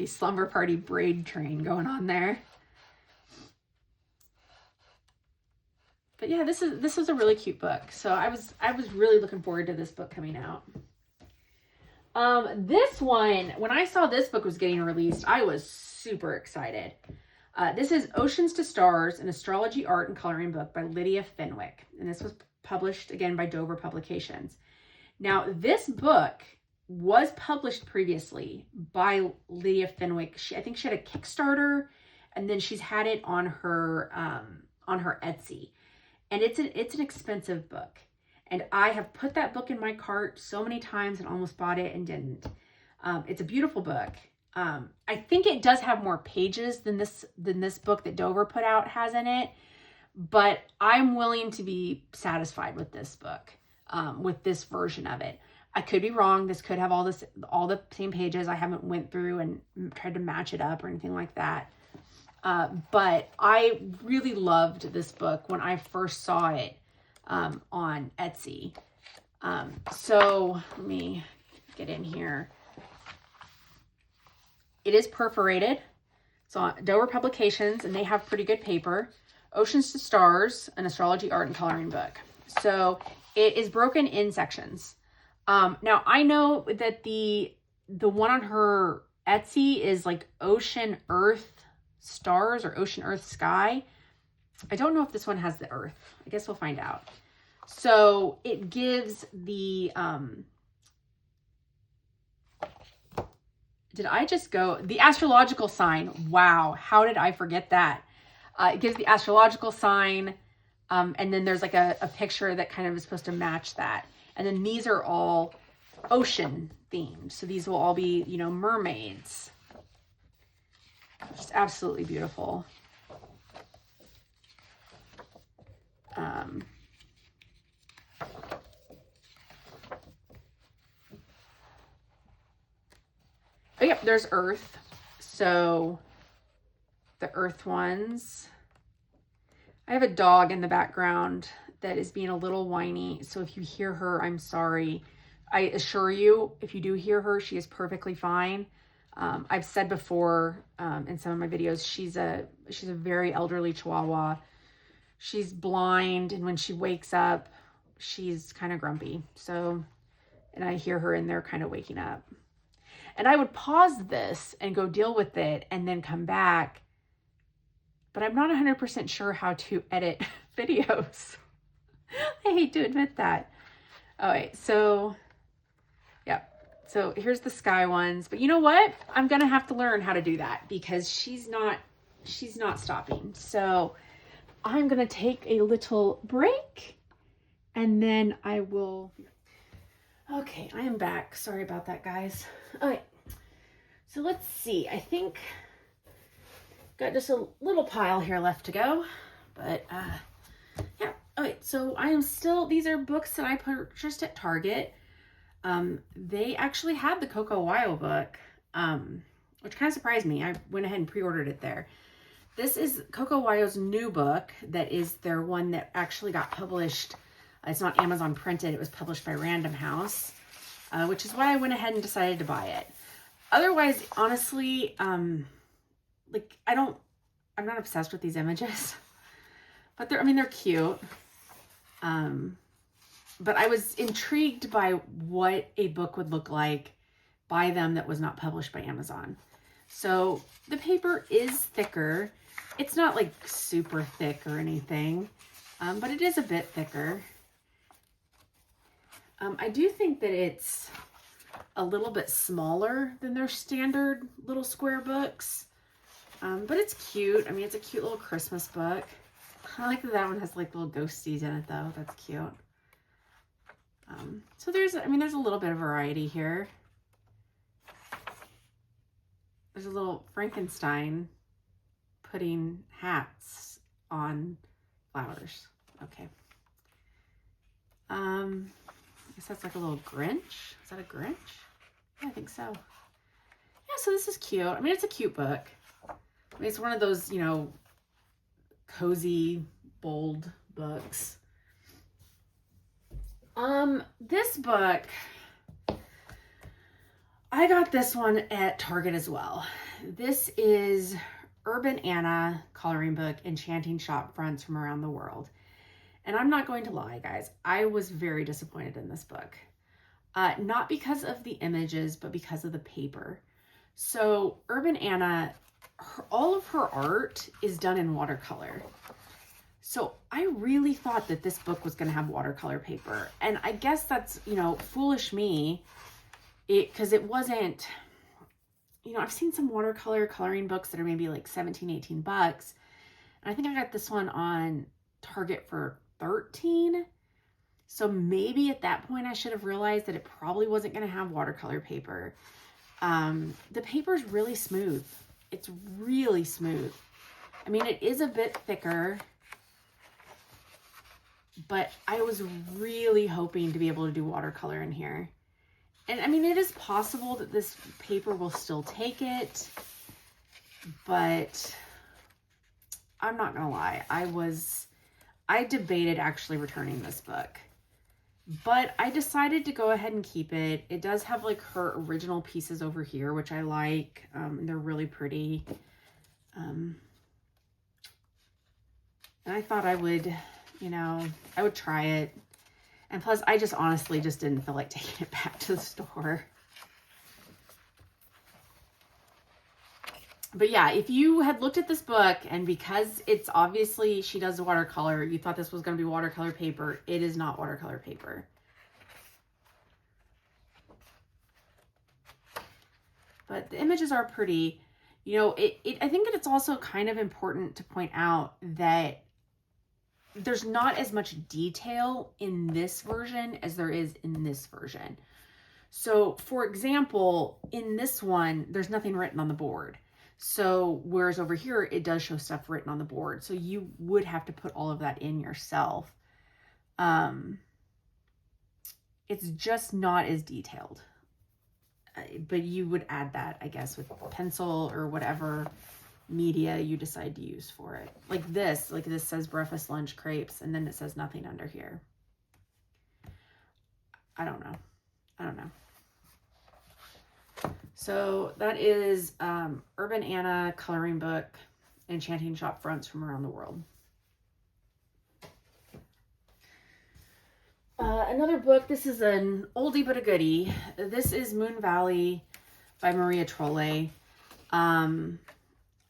Speaker 1: slumber party braid train going on there. But yeah, this was a really cute book. So I was really looking forward to this book coming out. This one, when I saw this book was getting released, I was super excited. This is Oceans to Stars, an astrology art and coloring book by Lydia Fenwick. And this was published again by Dover Publications. Now, this book was published previously by Lydia Fenwick. I think she had a Kickstarter, and then she's had it on her Etsy. And it's an expensive book. And I have put that book in my cart so many times and almost bought it and didn't. It's a beautiful book. I think it does have more pages than this book that Dover put out has in it. But I'm willing to be satisfied with this book, with this version of it. I could be wrong. This could have all the same pages. I haven't went through and tried to match it up or anything like that. But I really loved this book when I first saw it on Etsy. So let me get in here. It is perforated. It's on Dover Publications, and they have pretty good paper. Oceans to Stars, an astrology art and coloring book. So it is broken in sections. Now I know that the one on her Etsy is like Ocean Earth Stars or Ocean Earth Sky. I don't know if this one has the Earth. I guess we'll find out. So it gives the, did I just go? The astrological sign. Wow. How did I forget that? It gives the astrological sign. And then there's like a picture that kind of is supposed to match that. And then these are all ocean themed. So these will all be, you know, mermaids. Just absolutely beautiful. Oh, yep, there's Earth. So the Earth ones. I have a dog in the background that is being a little whiny. So if you hear her, I'm sorry. I assure you, if you do hear her, she is perfectly fine. I've said before in some of my videos, she's a very elderly Chihuahua. She's blind, and when she wakes up, she's kind of grumpy. So, and I hear her in there kind of waking up. And I would pause this and go deal with it and then come back. But I'm not 100% sure how to edit videos. I hate to admit that. All right, so, yep. So here's the sky ones. But you know what? I'm going to have to learn how to do that because she's not stopping. So I'm going to take a little break and then I will... Okay, I am back. Sorry about that, guys. All right, so let's see. I think got just a little pile here left to go, but yeah. All right, so I am still, these are books that I purchased at Target. They actually had the Coco Wyo book, which kind of surprised me. I went ahead and pre-ordered it there. This is Coco Wyo's new book. That is their one that actually got published. It's not Amazon printed. It was published by Random House, which is why I went ahead and decided to buy it. Otherwise, honestly, like I'm not obsessed with these images, but they're cute. But I was intrigued by what a book would look like by them that was not published by Amazon. So the paper is thicker. It's not like super thick or anything, but it is a bit thicker. I do think that it's a little bit smaller than their standard little square books, but it's cute. I mean, it's a cute little Christmas book. I like that one has like little ghosties in it though. That's cute. So there's a little bit of variety here. There's a little Frankenstein putting hats on flowers. Okay. I guess that's like a little Grinch. Is that a Grinch? Yeah, I think so. Yeah, so this is cute. I mean, it's a cute book. I mean, it's one of those, you know, cozy, bold books. This book, I got this one at Target as well. This is Urban Anna coloring book, Enchanting Shop Fronts from Around the World. And I'm not going to lie, guys, I was very disappointed in this book. Not because of the images, but because of the paper. So Urban Anna, all of her art is done in watercolor. So I really thought that this book was going to have watercolor paper. And I guess that's, you know, foolish me. Because it wasn't, you know, I've seen some watercolor coloring books that are maybe like 17, 18 bucks. And I think I got this one on Target for 13. So maybe at that point I should have realized that it probably wasn't going to have watercolor paper. The paper is really smooth. It's really smooth. I mean, it is a bit thicker, but I was really hoping to be able to do watercolor in here. And I mean, it is possible that this paper will still take it, but I'm not gonna lie. I debated actually returning this book, but I decided to go ahead and keep it. It does have like her original pieces over here, which I like. They're really pretty. And I thought I would, you know, I would try it. And plus, I just honestly just didn't feel like taking it back to the store. But yeah, if you had looked at this book and because it's obviously she does watercolor, you thought this was going to be watercolor paper, it is not watercolor paper. But the images are pretty. You know, I think that it's also kind of important to point out that there's not as much detail in this version as there is in this version. So for example, in this one, there's nothing written on the board. So whereas over here, it does show stuff written on the board. So you would have to put all of that in yourself. It's just not as detailed, but you would add that, I guess, with pencil or whatever media you decide to use for it. Like this says breakfast, lunch, crepes, and then it says nothing under here. I don't know. So that is Urban Anna coloring book, Enchanting Shop Fronts from Around the World. Another book, this is an oldie but a goodie. This is Moon Valley by Maria Trolle.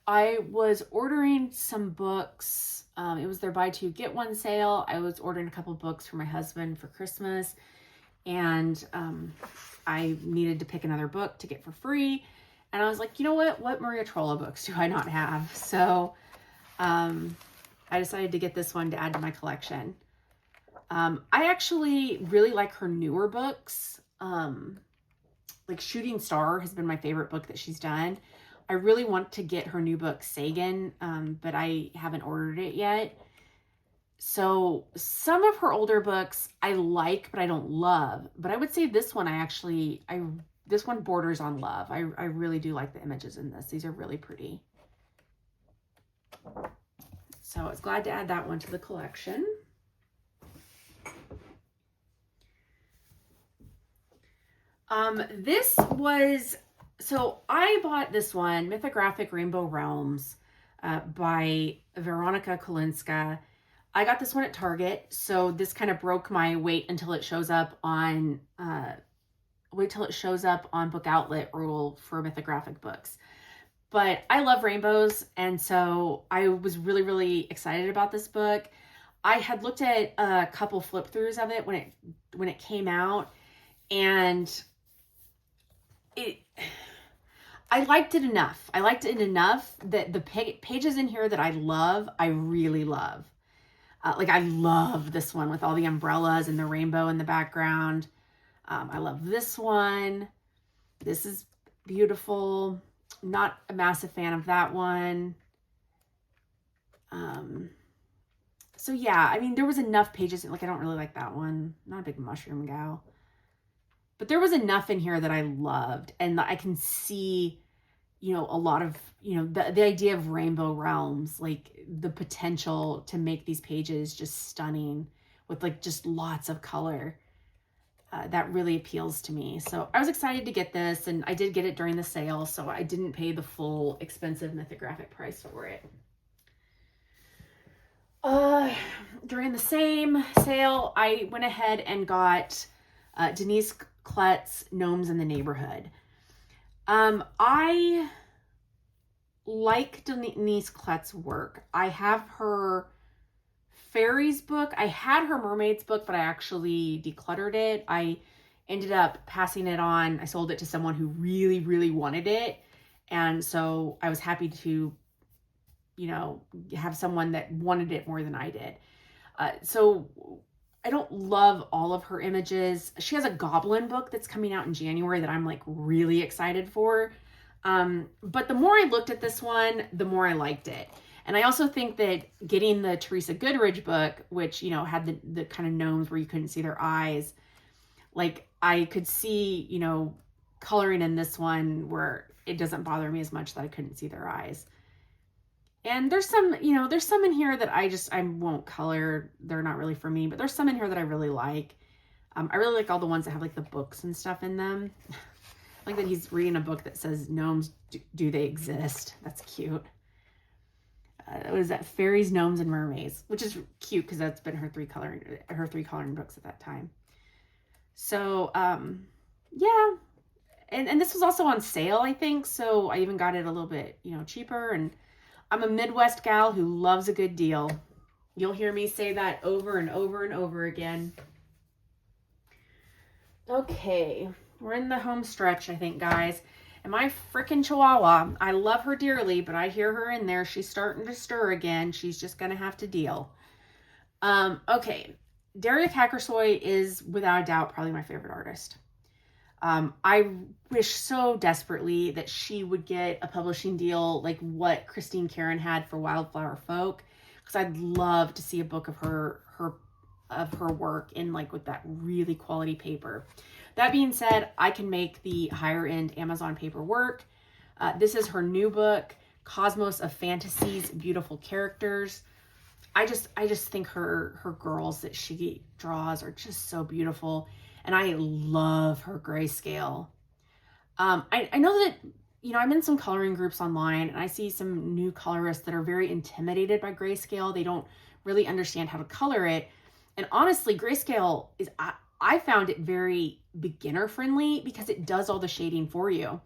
Speaker 1: I was ordering some books. It was their buy two get one sale. I was ordering a couple books for my husband for Christmas, and I needed to pick another book to get for free. And I was like, you know what Maria Trolle books do I not have? So I decided to get this one to add to my collection. I actually really like her newer books. Like Shooting Star has been my favorite book that she's done. I really want to get her new book, Stegg, but I haven't ordered it yet. So some of her older books I like, but I don't love. But I would say this one this one borders on love. I really do like the images in this. These are really pretty. So I was glad to add that one to the collection. This was, so I bought this one, Mythographic Rainbow Realms by Veronica Kolinska. I got this one at Target, so this kind of broke my wait until it shows up on, Book Outlet rule for Mythographic books. But I love rainbows, and so I was really, really excited about this book. I had looked at a couple flip throughs of it when it came out, and I liked it enough. I liked it enough that the pages in here that I love, I really love. Like I love this one with all the umbrellas and the rainbow in the background. I love this one. This is beautiful. Not a massive fan of that one. So yeah, I mean, there was enough pages. Like, I don't really like that one. Not a big mushroom gal. But there was enough in here that I loved. And I can see, you know, a lot of, you know, the idea of rainbow realms, like the potential to make these pages just stunning with like just lots of color. That really appeals to me. So I was excited to get this, and I did get it during the sale, so I didn't pay the full expensive Mythographic price for it. During the same sale, I went ahead and got Denise Klett's Gnomes in the Neighborhood. I like Denise Klett's work. I have her fairies book. I had her mermaids book, but I actually decluttered it. I ended up passing it on. I sold it to someone who really, really wanted it. And so I was happy to, you know, have someone that wanted it more than I did. So I don't love all of her images. She has a goblin book that's coming out in January that I'm like really excited for. But the more I looked at this one, the more I liked it. And I also think that getting the Teresa Goodridge book, which, you know, had the kind of gnomes where you couldn't see their eyes, like I could see, you know, coloring in this one where it doesn't bother me as much that I couldn't see their eyes. And there's some, you know, there's some in here that I won't color. They're not really for me, but there's some in here that I really like. I really like all the ones that have like the books and stuff in them. Like that he's reading a book that says gnomes, do they exist? That's cute. What is that? Fairies, Gnomes, and Mermaids, which is cute because that's been her three coloring books at that time. So, yeah. And this was also on sale, I think. So I even got it a little bit, you know, cheaper. And I'm a Midwest gal who loves a good deal. You'll hear me say that over and over and over again. Okay. We're in the home stretch, I think, guys. And my freaking Chihuahua, I love her dearly, but I hear her in there. She's starting to stir again. She's just going to have to deal. Okay. Daria Kakersoy is, without a doubt, probably my favorite artist. I wish so desperately that she would get a publishing deal like what Christine Karen had for Wildflower Folk, because I'd love to see a book of her work in like with that really quality paper. That being said, I can make the higher end Amazon paper work. This is her new book, Cosmos of Fantasies, Beautiful Characters. I just think her girls that she draws are just so beautiful. And I love her grayscale. I know that, you know, I'm in some coloring groups online and I see some new colorists that are very intimidated by grayscale. They don't really understand how to color it. And honestly, grayscale is, I found it very beginner friendly because it does all the shading for you.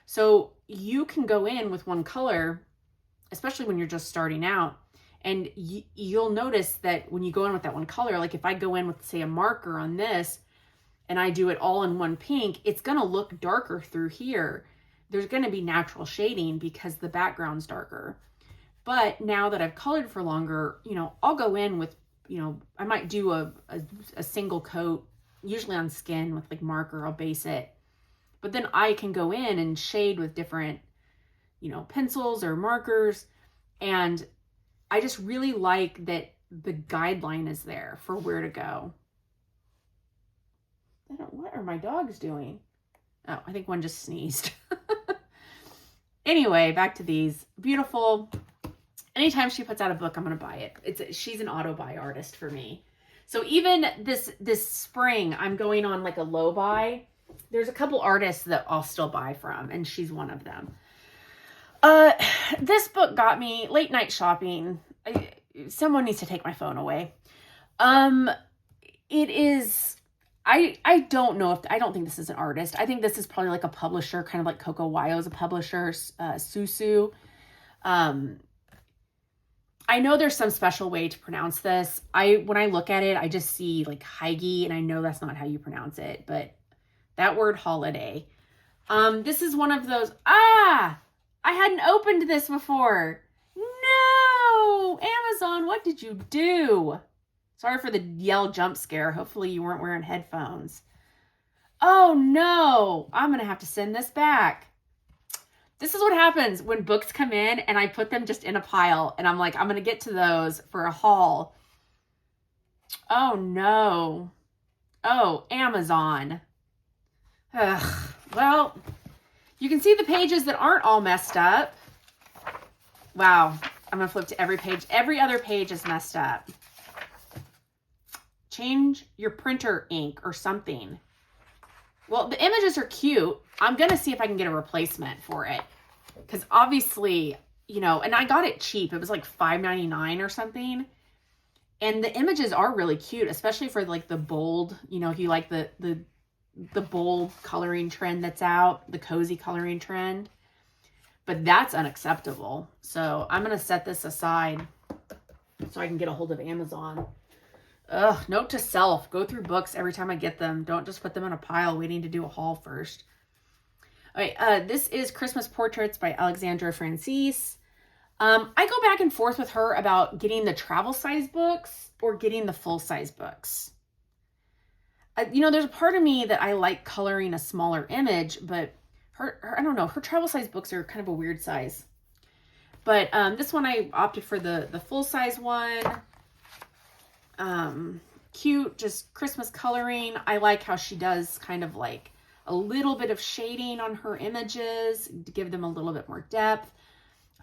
Speaker 1: So you can go in with one color, especially when you're just starting out, and you'll notice that when you go in with that one color, like if I go in with, say, a marker on this and I do it all in one pink, it's going to look darker through here. There's going to be natural shading because the background's darker. But now that I've colored for longer, you know, I'll go in with, you know, I might do a single coat, usually on skin with like marker, I'll base it. But then I can go in and shade with different, you know, pencils or markers. And I just really like that the guideline is there for where to go. What are my dogs doing? Oh, I think one just sneezed. Anyway, back to these. Beautiful. anytime she puts out a book, I'm going to buy it. She's an auto buy artist for me. So even this spring, I'm going on like a low buy. There's a couple artists that I'll still buy from, and she's one of them. This book got me late night shopping. Someone needs to take my phone away. It is, I don't know if, I don't think this is an artist. I think this is probably like a publisher, kind of like Coco Wyo's a publisher, Susu. I know there's some special way to pronounce this. When I look at it, I just see like Heige, and I know that's not how you pronounce it, but that word holiday. This is one of those, I hadn't opened this before. No, Amazon, what did you do? Sorry for the yell jump scare. Hopefully you weren't wearing headphones. Oh no, I'm going to have to send this back. This is what happens when books come in and I put them just in a pile and I'm like, I'm going to get to those for a haul. Oh no. Oh, Amazon. Ugh. Well, you can see the pages that aren't all messed up. Wow. I'm going to flip to every page. Every other page is messed up. Change your printer ink or something. Well, the images are cute. I'm going to see if I can get a replacement for it. Because obviously, you know, and I got it cheap. It was like $5.99 or something. And the images are really cute, especially for like the bold, you know, if you like the bold coloring trend that's out, the cozy coloring trend. But that's unacceptable. So I'm going to set this aside so I can get a hold of Amazon. Ugh, note to self, go through books every time I get them. Don't just put them in a pile waiting to do a haul first. All right, this is Christmas Portraits by Alexandra Francis. I go back and forth with her about getting the travel size books or getting the full size books. You know, there's a part of me that I like coloring a smaller image, but her I don't know, her travel size books are kind of a weird size. But this one I opted for the full size one. Cute, just Christmas coloring. I like how she does kind of like a little bit of shading on her images to give them a little bit more depth.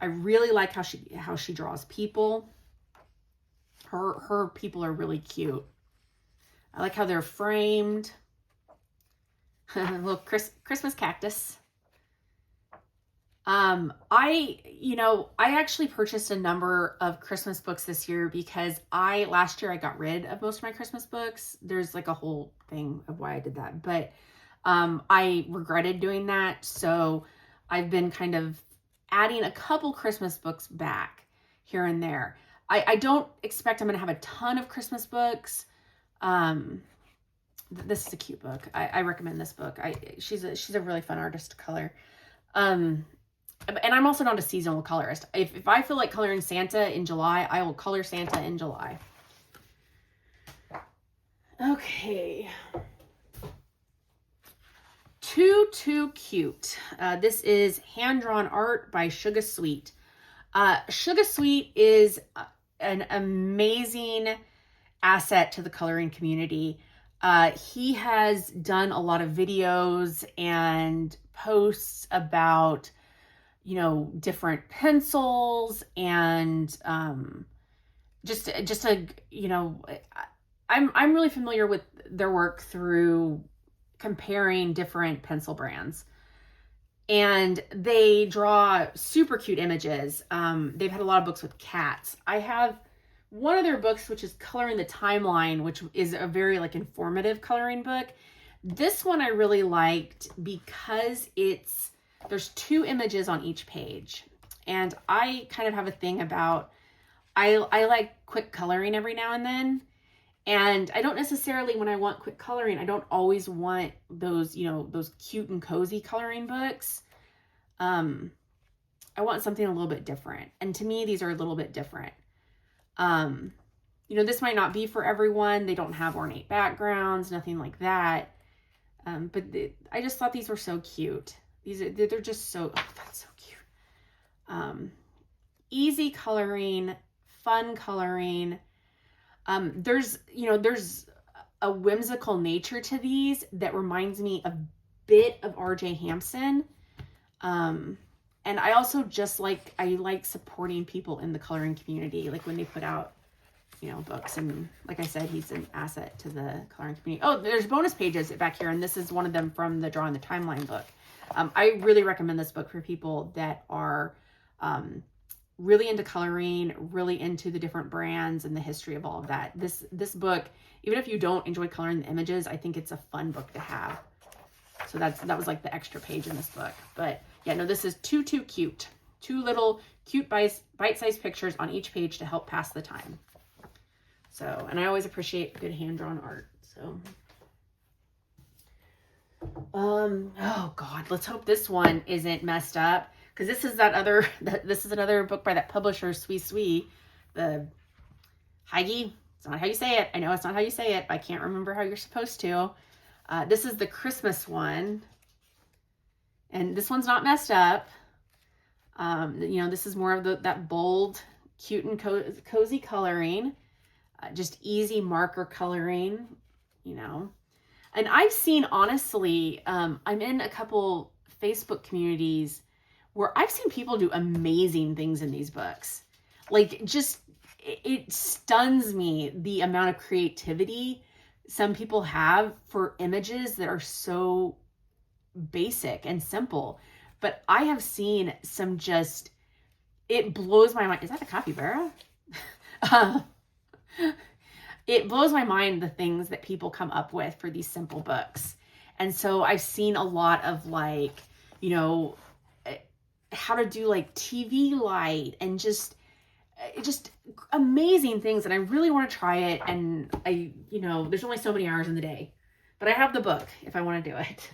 Speaker 1: I really like how she draws people. Her people are really cute. I like how they're framed. A little Christmas cactus. I actually purchased a number of Christmas books this year because last year I got rid of most of my Christmas books. There's like a whole thing of why I did that, but I regretted doing that. So I've been kind of adding a couple Christmas books back here and there. I don't expect I'm going to have a ton of Christmas books. This is a cute book. I recommend this book. She's a really fun artist to color. And I'm also not a seasonal colorist. If I feel like coloring Santa in July, I will color Santa in July. Okay. Too cute. This is hand-drawn art by Sugar Sweet. Sugar Sweet is an amazing asset to the coloring community. He has done a lot of videos and posts about, you know, different pencils and just you know, I'm really familiar with their work through comparing different pencil brands. And they draw super cute images. They've had a lot of books with cats. I have one of their books, which is Coloring the Timeline, which is a very like informative coloring book. This one I really liked because there's 2 images on each page. And I kind of have a thing about, I like quick coloring every now and then. And I don't necessarily, when I want quick coloring, I don't always want those, you know, those cute and cozy coloring books. I want something a little bit different. And to me, these are a little bit different. You know, this might not be for everyone. They don't have ornate backgrounds, nothing like that. But I just thought these were so cute. They're just so, oh, that's so cute. Easy coloring, fun coloring. There's a whimsical nature to these that reminds me a bit of R.J. Hampson. And I also just like, I like supporting people in the coloring community, like when they put out, you know, books. And like I said, he's an asset to the coloring community. Oh, there's bonus pages back here, and this is one of them from the Draw on the Timeline book. I really recommend this book for people that are really into coloring, really into the different brands and the history of all of that. This book, even if you don't enjoy coloring the images, I think it's a fun book to have. So that was like the extra page in this book. But yeah, no, this is too cute. 2 little cute bite-sized pictures on each page to help pass the time. So, and I always appreciate good hand-drawn art. So, oh God, let's hope this one isn't messed up. Because this is this is another book by that publisher, Sui, the Heige. It's not how you say it. I know it's not how you say it, but I can't remember how you're supposed to. This is the Christmas one. And this one's not messed up. You know, this is more of that bold, cute and cozy coloring. Just easy marker coloring, you know. And I've seen, honestly, I'm in a couple Facebook communities where I've seen people do amazing things in these books. Like, just, it stuns me the amount of creativity some people have for images that are so basic and simple. But I have seen some just, it blows my mind. Is that a capybara? It blows my mind, the things that people come up with for these simple books. And so I've seen a lot of, like, you know, how to do like TV light and just amazing things. And I really want to try it. And I, you know, there's only so many hours in the day, but I have the book if I want to do it.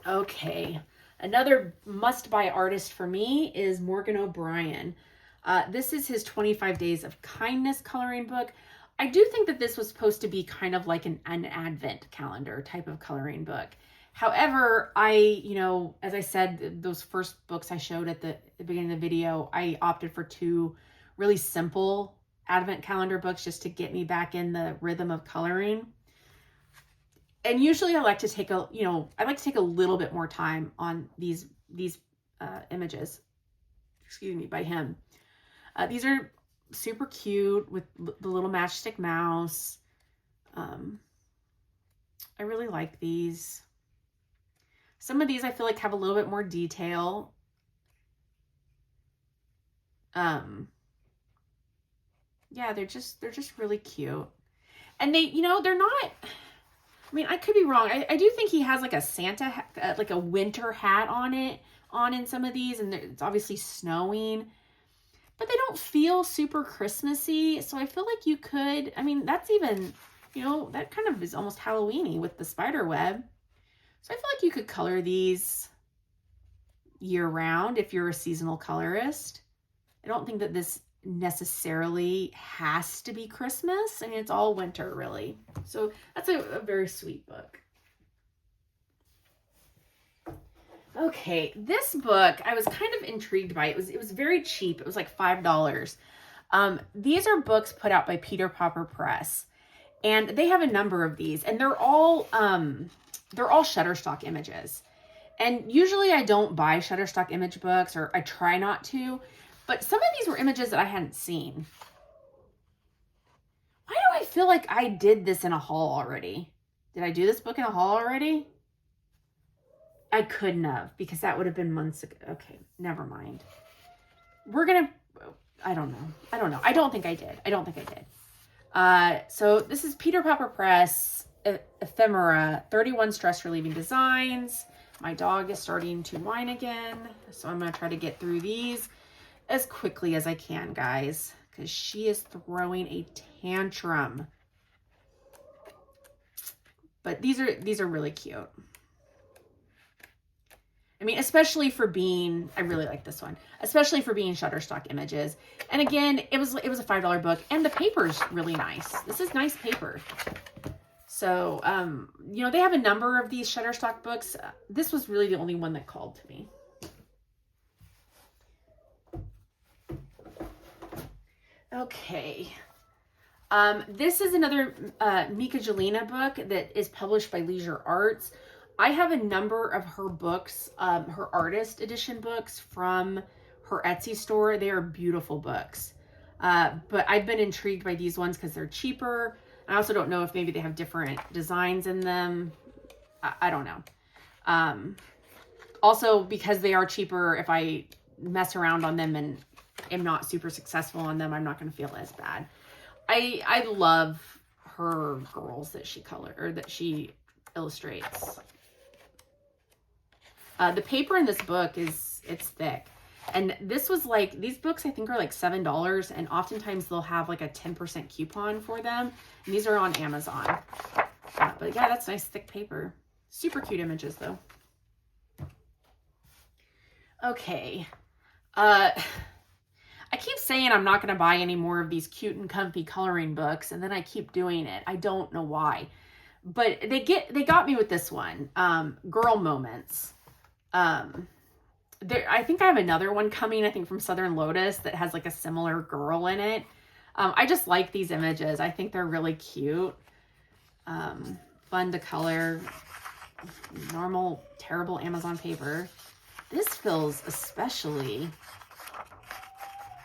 Speaker 1: Okay. Another must-buy artist for me is Morgan O'Brien. This is his 25 Days of Kindness coloring book. I do think that this was supposed to be kind of like an advent calendar type of coloring book. However, you know, as I said, those first books I showed at the beginning of the video, I opted for 2 really simple advent calendar books just to get me back in the rhythm of coloring. And usually I like to take a little bit more time on these images, excuse me, by him. These are super cute with the little matchstick mouse. I really like these. Some of these I feel like have a little bit more detail. Yeah, they're just really cute. And they, you know, they're not, I mean, I could be wrong. I do think he has like a Santa, like a winter hat on in some of these, and it's obviously snowing, but they don't feel super Christmassy. So I feel like you could, I mean, that's even, you know, that kind of is almost Halloween-y with the spider web. So I feel like you could color these year round if you're a seasonal colorist. I don't think that this necessarily has to be Christmas. I mean, it's all winter really. So that's a very sweet book. Okay, this book I was kind of intrigued by. It was very cheap. It was like $5. These are books put out by Peter Popper Press, and they have a number of these, and they're all Shutterstock images. And usually I don't buy Shutterstock image books, or I try not to, but some of these were images that I hadn't seen. Why do I feel like I did this in a haul already? Did I do this book in a haul already? I couldn't have, because that would have been months ago. Okay, never mind. I don't know. I don't think I did. So this is Peter Popper Press, Ephemera, 31 stress relieving designs. My dog is starting to whine again, so I'm going to try to get through these as quickly as I can, guys, because she is throwing a tantrum. But these are really cute. I mean, especially for being, I really like this one, especially for being Shutterstock images. And again, it was a $5 book, and the paper's really nice. This is nice paper. So, you know, they have a number of these Shutterstock books. This was really the only one that called to me. Okay. This is another Mika Jelena book that is published by Leisure Arts. I have a number of her books, her artist edition books from her Etsy store. They are beautiful books. But I've been intrigued by these ones because they're cheaper. I also don't know if maybe they have different designs in them. I don't know. Also, because they are cheaper, if I mess around on them and am not super successful on them, I'm not going to feel as bad. I love her girls that she that she illustrates. The paper in this book it's thick. And this was like, these books I think are like $7, and oftentimes they'll have like a 10% coupon for them. And these are on Amazon. But yeah, that's nice thick paper. Super cute images though. Okay. I keep saying I'm not going to buy any more of these cute and comfy coloring books, and then I keep doing it. I don't know why. But they got me with this one. Girl Moments. I think I have another one coming, I think from Southern Lotus, that has like a similar girl in it. I just like these images. I think they're really cute. Fun to color. Normal, terrible Amazon paper. This feels especially,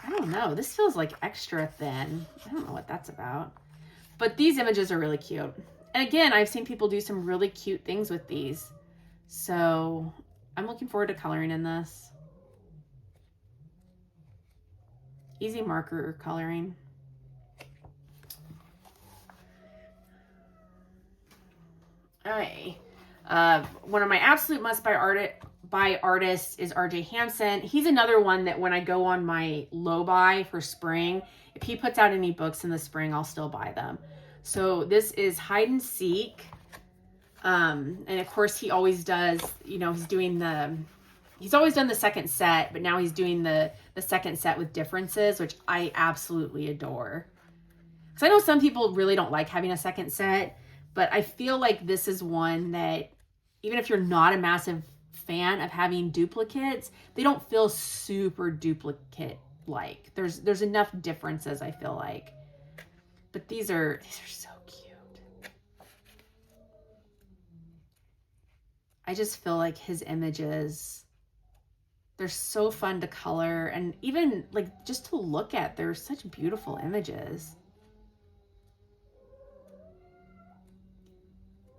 Speaker 1: I don't know, this feels like extra thin. I don't know what that's about. But these images are really cute. And again, I've seen people do some really cute things with these. So I'm looking forward to coloring in this. Easy marker coloring. Okay. One of my absolute must-buy artists is R.J. Hampson. He's another one that when I go on my low buy for spring, if he puts out any books in the spring, I'll still buy them. So this is Hide and Seek. And of course he always does, you know, he's always done the second set, but now he's doing the second set with differences, which I absolutely adore. Because I know some people really don't like having a second set, but I feel like this is one that, even if you're not a massive fan of having duplicates, they don't feel super duplicate-like. There's enough differences, I feel like. But these are so cute. I just feel like his images, they're so fun to color, and even like just to look at, they're such beautiful images.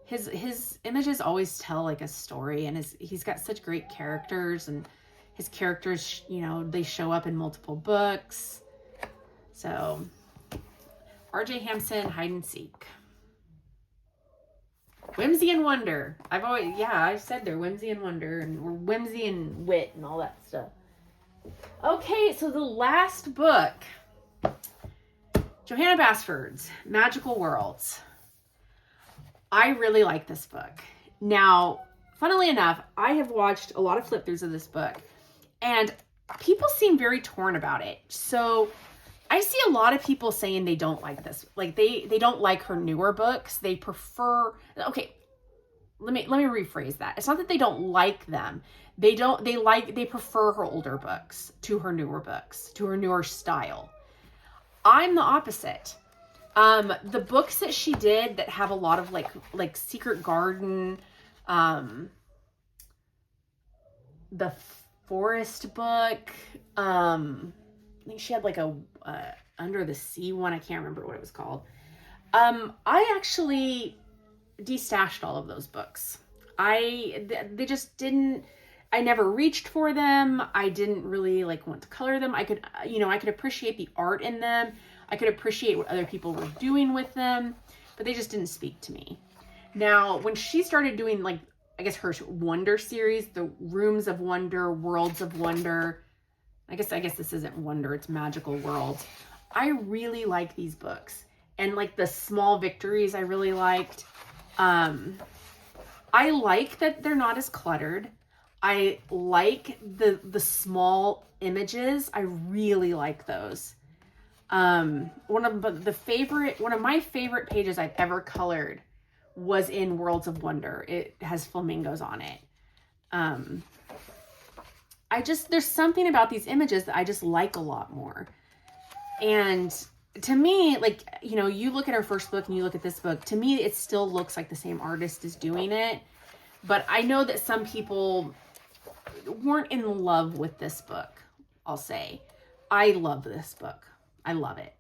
Speaker 1: His images always tell like a story, and he's got such great characters, and his characters, you know, they show up in multiple books. So R.J. Hampson, Hide and Seek. Whimsy and Wonder. I've said they're whimsy and wonder, and whimsy and wit and all that stuff. Okay, so the last book, Johanna Basford's Magical Worlds. I really like this book. Now, funnily enough, I have watched a lot of flip throughs of this book, and people seem very torn about it. So I see a lot of people saying they don't like this. Like they don't like her newer books. They prefer, okay, let me rephrase that. It's not that they don't like them. They prefer her older books to her newer books, to her newer style. I'm the opposite. The books that she did that have a lot of like Secret Garden, the Forest book, I think she had like a Under the Sea one. I can't remember what it was called. I actually destashed all of those books. They just didn't, I never reached for them. I didn't really like want to color them. I could appreciate the art in them. I could appreciate what other people were doing with them, but they just didn't speak to me. Now, when she started doing like, I guess her Wonder series, the Rooms of Wonder, Worlds of Wonder, I guess this isn't Wonder, it's Magical Worlds. I really like these books. And like the Small Victories I really liked. I like that they're not as cluttered. I like the small images. I really like those. One of my favorite pages I've ever colored was in Worlds of Wonder. It has flamingos on it. There's something about these images that I just like a lot more. And to me, like, you know, you look at her first book and you look at this book, to me, it still looks like the same artist is doing it. But I know that some people weren't in love with this book, I'll say. I love this book. I love it.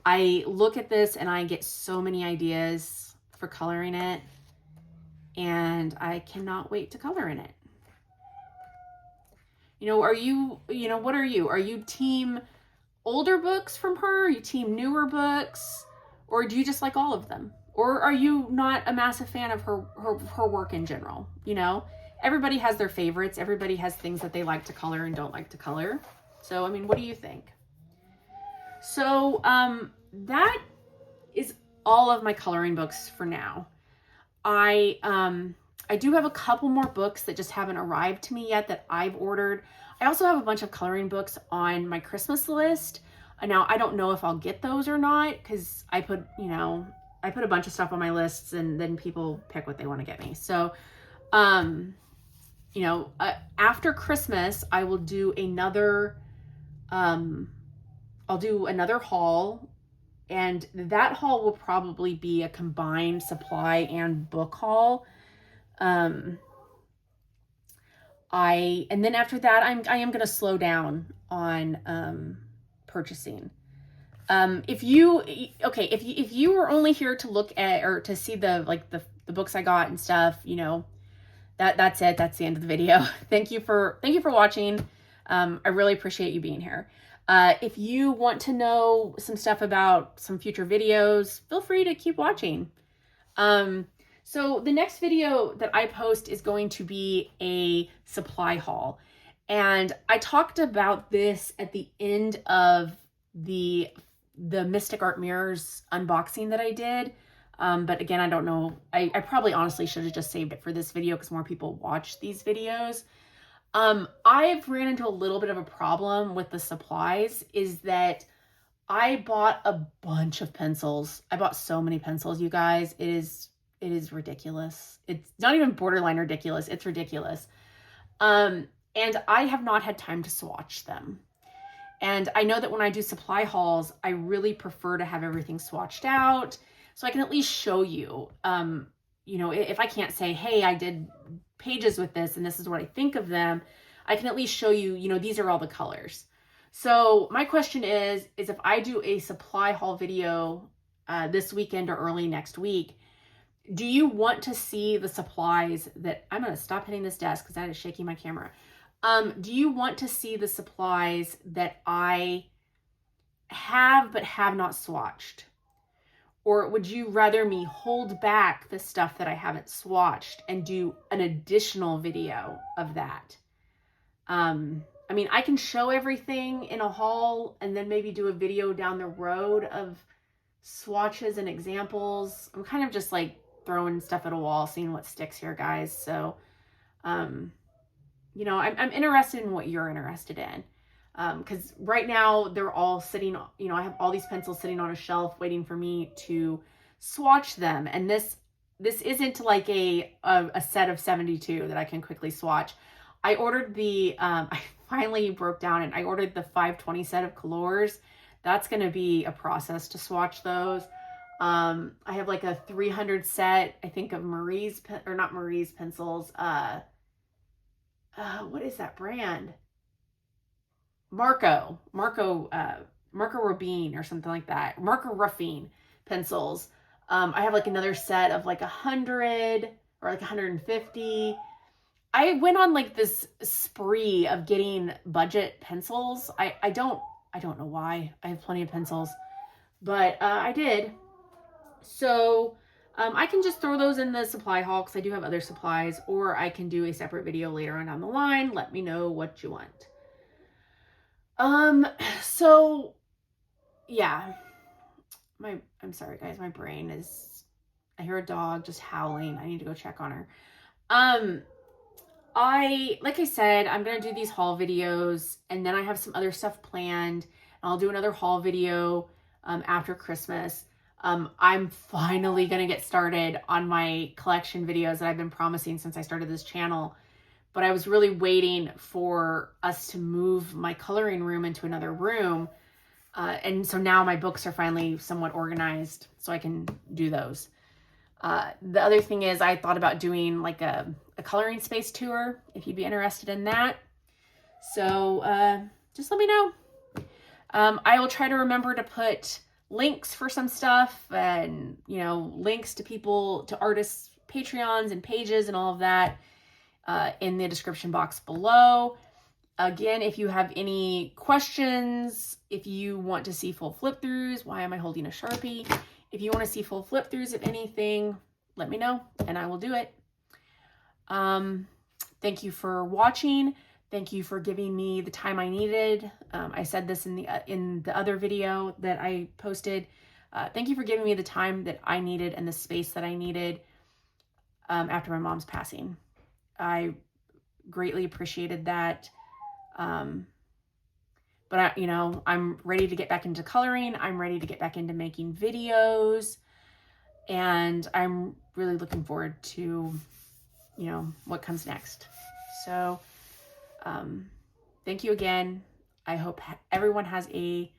Speaker 1: I look at this and I get so many ideas for coloring it, and I cannot wait to color in it. You know, are you, what are you? Are you team older books from her? Are you team newer books? Or do you just like all of them? Or are you not a massive fan of her work in general? You know, everybody has their favorites. Everybody has things that they like to color and don't like to color. So, I mean, what do you think? So, that is all of my coloring books for now. I do have a couple more books that just haven't arrived to me yet that I've ordered. I also have a bunch of coloring books on my Christmas list. Now, I don't know if I'll get those or not, because I put a bunch of stuff on my lists and then people pick what they want to get me. So, after Christmas, I will do another, I'll do another haul, and that haul will probably be a combined supply and book haul. And then after that, I am going to slow down on, purchasing. If you were only here to look at, or to see the books I got and stuff, you know, that's it. That's the end of the video. Thank you for watching. I really appreciate you being here. If you want to know some stuff about some future videos, feel free to keep watching. So the next video that I post is going to be a supply haul. And I talked about this at the end of the MysticArt Mirrors unboxing that I did. But again, I don't know. I probably honestly should have just saved it for this video because more people watch these videos. I've ran into a little bit of a problem with the supplies, is that I bought a bunch of pencils. I bought so many pencils, you guys. It is ridiculous. It's not even borderline ridiculous. It's ridiculous. And I have not had time to swatch them. And I know that when I do supply hauls, I really prefer to have everything swatched out so I can at least show you, if I can't say, hey, I did pages with this and this is what I think of them, I can at least show you, these are all the colors. So my question is if I do a supply haul video this weekend or early next week, do you want to see the supplies that, I'm going to stop hitting this desk because that is shaking my camera. Do you want to see the supplies that I have but have not swatched? Or would you rather me hold back the stuff that I haven't swatched and do an additional video of that? I mean, I can show everything in a haul and then maybe do a video down the road of swatches and examples. I'm kind of just like throwing stuff at a wall, seeing what sticks here, guys. So, I'm interested in what you're interested in. Because right now they're all sitting, I have all these pencils sitting on a shelf waiting for me to swatch them. And this isn't like a set of 72 that I can quickly swatch. I ordered I finally broke down and I ordered the 520 set of colors. That's going to be a process to swatch those. I have like a 300 set, I think, of not Marie's pencils. What is that brand? Marco Rubin or something like that. Marco Ruffine pencils. I have like another set of like 100 or like 150. I went on like this spree of getting budget pencils. I don't know why. I have plenty of pencils, but I did. So I can just throw those in the supply haul because I do have other supplies, or I can do a separate video later on down the line. Let me know what you want. So yeah, I'm sorry guys, my brain is, I hear a dog just howling. I need to go check on her. Like I said, I'm going to do these haul videos and then I have some other stuff planned. I'll do another haul video, after Christmas. I'm finally going to get started on my collection videos that I've been promising since I started this channel. But I was really waiting for us to move my coloring room into another room. And so now my books are finally somewhat organized so I can do those. The other thing is I thought about doing like a coloring space tour if you'd be interested in that. So just let me know. I will try to remember to put links for some stuff and, you know, links to people, to artists' Patreons and pages and all of that in the description box below. Again, if you have any questions, if you want to see full flip throughs, why am I holding a Sharpie? If you want to see full flip throughs of anything, let me know and I will do it. Thank you for watching. Thank you for giving me the time I needed. I said this in the other video that I posted. Thank you for giving me the time that I needed and the space that I needed after my mom's passing. I greatly appreciated that. But you know, I'm ready to get back into coloring. I'm ready to get back into making videos, and I'm really looking forward to, you know, what comes next. So, thank you again. I hope everyone has a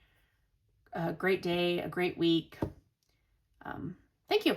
Speaker 1: great day, a great week. Thank you.